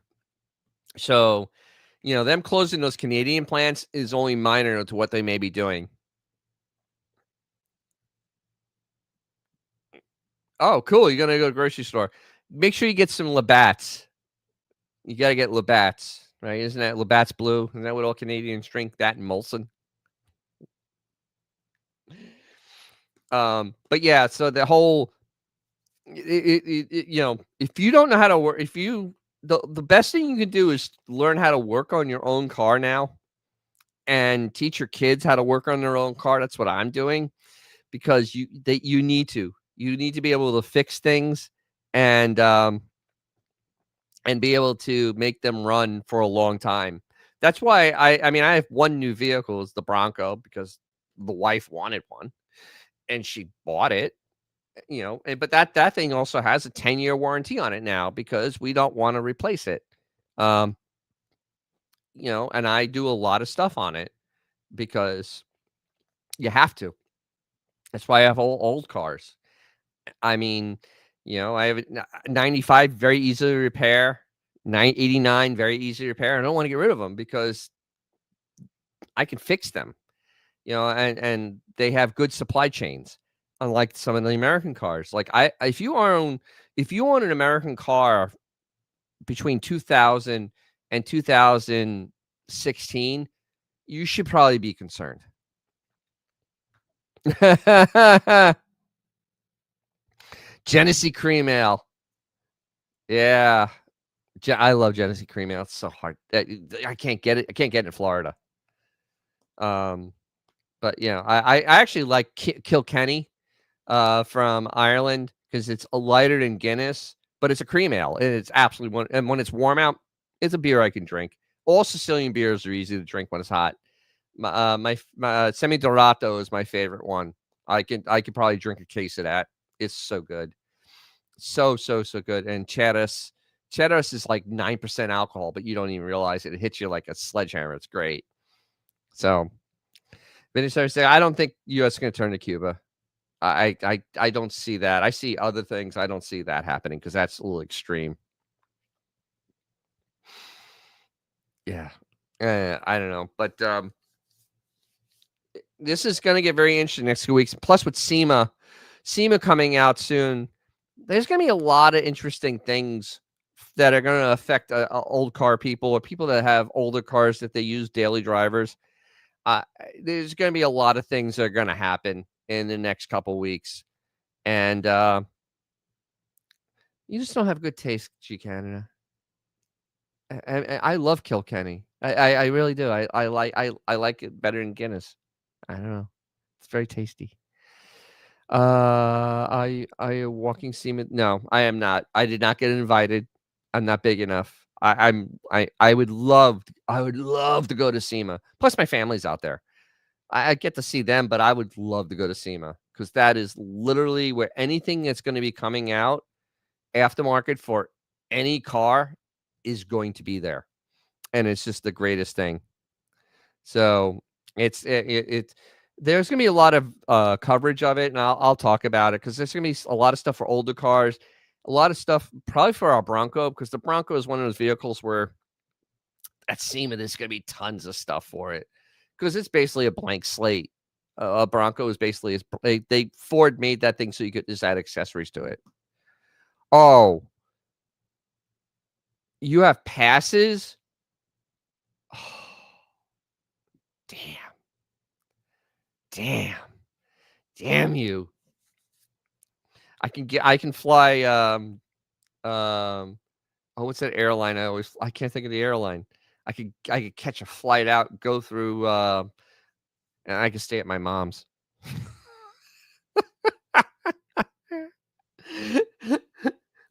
So Them closing those Canadian plants is only minor to what they may be doing. Oh, cool. You're gonna go to the grocery store. Make sure you get some Labatt's. You gotta get Labatt's, right? Isn't that Labatt's Blue? Isn't that what all Canadians drink? That and Molson. But yeah, so the whole if you don't know how to work, if you the best thing you can do is learn how to work on your own car now and teach your kids how to work on their own car. That's what I'm doing because you need to. You need to be able to fix things and be able to make them run for a long time. That's why I mean I have one new vehicle, is the Bronco, because the wife wanted one and she bought it. But that thing also has a 10-year warranty on it now because we don't want to replace it. Um, and I do a lot of stuff on it because you have to. That's why I have old cars. I mean, I have 95 very easy to repair, 989 very easy to repair. I don't want to get rid of them because I can fix them. And they have good supply chains, unlike some of the American cars. Like if you own an American car between 2000 and 2016, you should probably be concerned. Genesee Cream Ale. Yeah. I love Genesee Cream Ale. It's so hard. I can't get it. I can't get it in Florida. But I actually like Kilkenny from Ireland because it's lighter than Guinness, but it's a cream ale and it's absolutely one. And when it's warm out, it's a beer I can drink. All Sicilian beers are easy to drink when it's hot. My Semi Dorato is my favorite one. I could probably drink a case of that. It's so good, so good. And Chadas is like 9% alcohol, but you don't even realize it. It hits you like a sledgehammer. It's great. So, Vinny Thursday, I don't think U.S. is going to turn to Cuba. I don't see that. I see other things. I don't see that happening because that's a little extreme. Yeah. I don't know. But this is going to get very interesting next 2 weeks. Plus, with SEMA coming out soon, there's going to be a lot of interesting things that are going to affect old car people or people that have older cars that they use daily drivers. There's going to be a lot of things that are going to happen in the next couple weeks. And you just don't have good taste, G Canada. I love Kilkenny. I really do. I like it better than Guinness. I don't know. It's very tasty. Are you walking semen? No, I am not. I did not get invited. I'm not big enough. I would love to go to SEMA. Plus my family's out there. I get to see them, but I would love to go to SEMA because that is literally where anything that's going to be coming out aftermarket for any car is going to be there. And it's just the greatest thing. So it's there's gonna be a lot of coverage of it, and I'll talk about it because there's gonna be a lot of stuff for older cars, a lot of stuff probably for our Bronco because the Bronco is one of those vehicles where at SEMA there's gonna be tons of stuff for it because it's basically a blank slate. A Bronco is basically Ford made that thing so you could just add accessories to it. Oh, you have passes? Oh, damn you. I can fly oh, what's that airline? I can't think of the airline. I could catch a flight out, go through and I could stay at my mom's.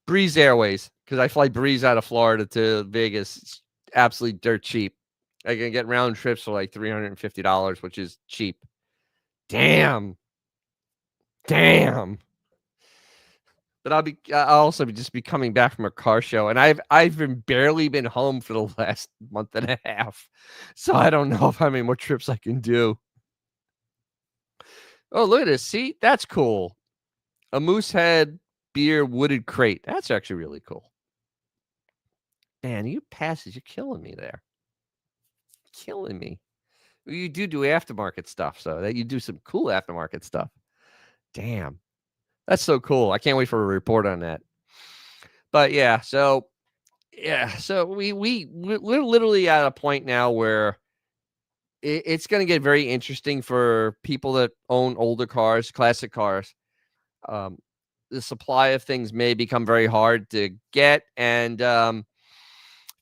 Breeze Airways, because I fly Breeze out of Florida to Vegas. It's absolutely dirt cheap. I can get round trips for like $350, which is cheap. Damn. But I'll also just be coming back from a car show, and I've barely been home for the last month and a half, so I don't know how many more trips I can do. Oh, look at this! See, that's cool. A Moosehead beer wooded crate. That's actually really cool. Man, you passes, you're killing me there. killing me. You do aftermarket stuff, so that you do some cool aftermarket stuff. Damn, that's so cool. I can't wait for a report on that. But so we're literally at a point now where it's going to get very interesting for people that own older cars, classic cars. Um, the supply of things may become very hard to get, and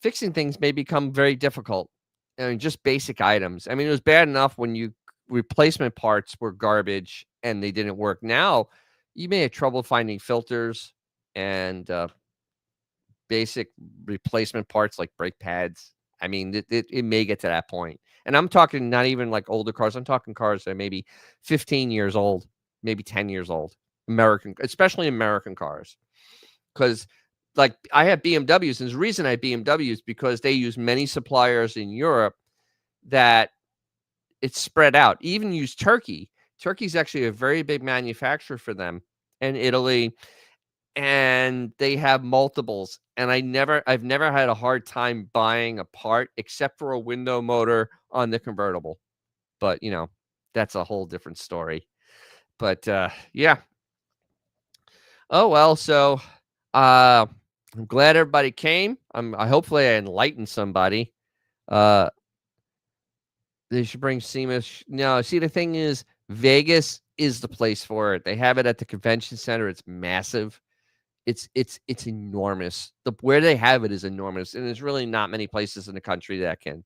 fixing things may become very difficult. I mean, just basic items. I mean, it was bad enough when replacement parts were garbage and they didn't work. Now, you may have trouble finding filters and basic replacement parts like brake pads. I mean, it may get to that point. And I'm talking not even like older cars. I'm talking cars that are maybe 15 years old, maybe 10 years old. Especially American cars. Because like I have BMWs, and the reason I have BMWs is because they use many suppliers in Europe that it's spread out. Even use Turkey. Turkey's actually a very big manufacturer for them, and Italy, and they have multiples. And I've never had a hard time buying a part except for a window motor on the convertible. But that's a whole different story. But yeah. Oh well, so I'm glad everybody came. I hopefully I enlightened somebody. Uh, they should bring SEMA. No, see, the thing is, Vegas is the place for it. They have it at the convention center. It's massive. It's enormous. Where they have it is enormous, and there's really not many places in the country that can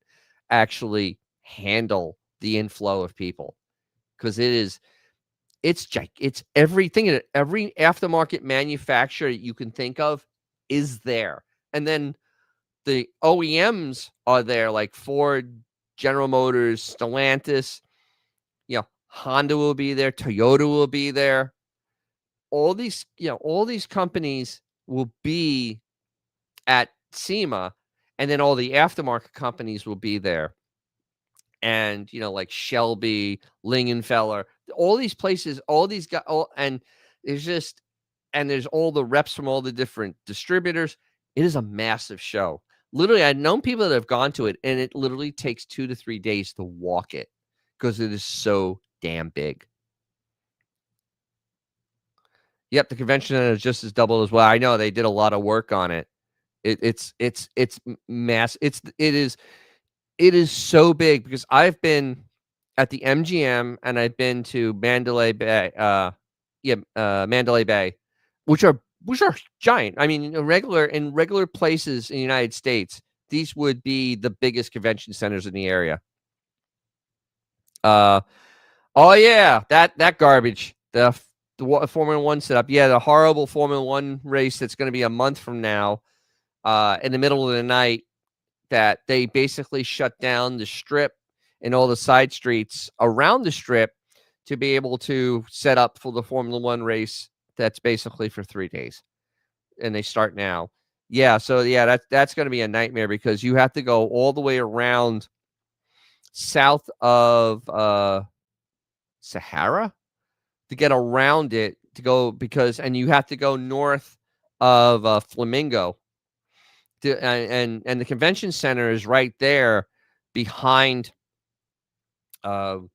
actually handle the inflow of people because it's everything. Every aftermarket manufacturer you can think of is there, and then the OEMs are there, like Ford, General Motors, Stellantis. Honda will be there. Toyota will be there. All these companies will be at SEMA, and then all the aftermarket companies will be there. And like Shelby, Lingenfeller, all these places, all these guys, and there's all the reps from all the different distributors. It is a massive show. Literally, I've known people that have gone to it, and it literally takes 2 to 3 days to walk it because it is so damn big. Yep, the convention center is just as double as well. I know they did a lot of work on it. It's mass. It is so big because I've been at the MGM and I've been to Mandalay Bay. Mandalay Bay, which are giant. I mean, in regular places in the United States, these would be the biggest convention centers in the area. Oh yeah, that garbage. The Formula One setup. Yeah, the horrible Formula One race that's going to be a month from now, in the middle of the night. That they basically shut down the strip and all the side streets around the strip to be able to set up for the Formula One race. That's basically for 3 days, and they start now. Yeah, so yeah, that's going to be a nightmare because you have to go all the way around south of Sahara to get around it to go and you have to go north of Flamingo. And the convention center is right there behind the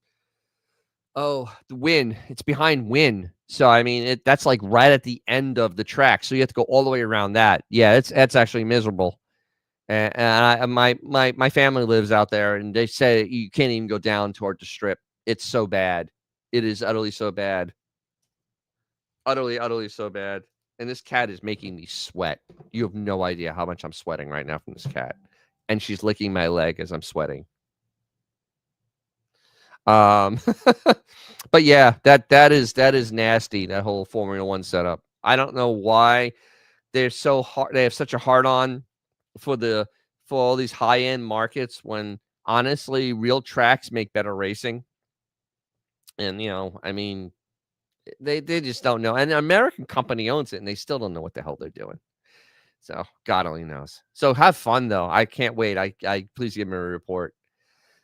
Wynn. It's behind Wynn. So I mean that's like right at the end of the track. So you have to go all the way around that. Yeah, that's actually miserable. And my family lives out there, and they say you can't even go down toward the strip. It's so bad. It is utterly so bad. Utterly so bad. And this cat is making me sweat. You have no idea how much I'm sweating right now from this cat. And she's licking my leg as I'm sweating. But yeah, that is nasty, that whole Formula One setup. I don't know why they're so hard. They have such a hard on for all these high end markets when honestly real tracks make better racing. And I mean, they just don't know. And an American company owns it, and they still don't know what the hell they're doing. So God only knows. So have fun though. I can't wait. I please give me a report.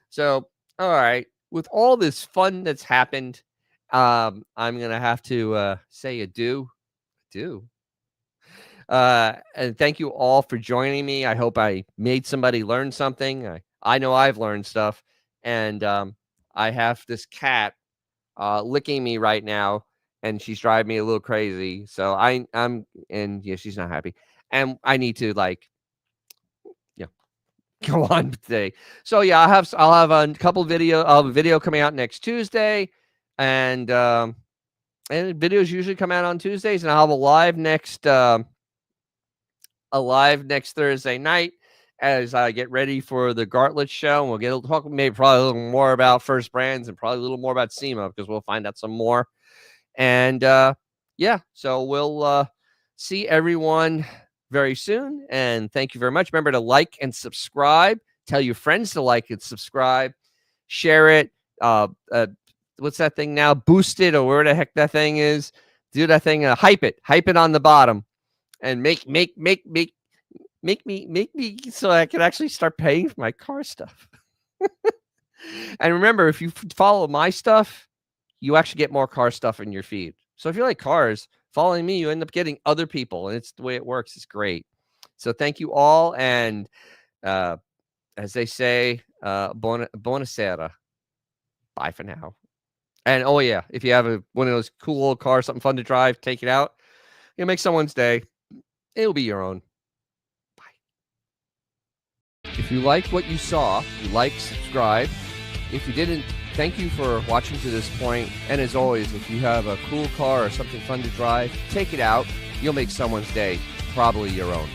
So all right, with all this fun that's happened, I'm gonna have to say adieu. And thank you all for joining me. I hope I made somebody learn something. I know I've learned stuff, and I have this cat licking me right now, and she's driving me a little crazy. So and yeah, she's not happy, and I need to like, yeah, go on today. So yeah, I'll have a couple video coming out next Tuesday, and videos usually come out on Tuesdays, and I'll have a live next Thursday night as I get ready for the Gartlett show. And we'll talk maybe probably a little more about First Brands and probably a little more about SEMA because we'll find out some more. And yeah, so we'll see everyone very soon. And thank you very much. Remember to like and subscribe. Tell your friends to like and subscribe. Share it. What's that thing now? Boost it, or where the heck that thing is. Do that thing. Hype it. Hype it on the bottom. And make me so I can actually start paying for my car stuff. And remember, if you follow my stuff, you actually get more car stuff in your feed. So if you like cars, following me, you end up getting other people, and it's the way it works. It's great. So thank you all, and as they say, buonasera. Bye for now. And oh yeah, if you have one of those cool old cars, something fun to drive, take it out. You'll make someone's day. It'll be your own. Bye. If you liked what you saw, like, subscribe. If you didn't, thank you for watching to this point. And as always, if you have a cool car or something fun to drive, take it out. You'll make someone's day, probably your own.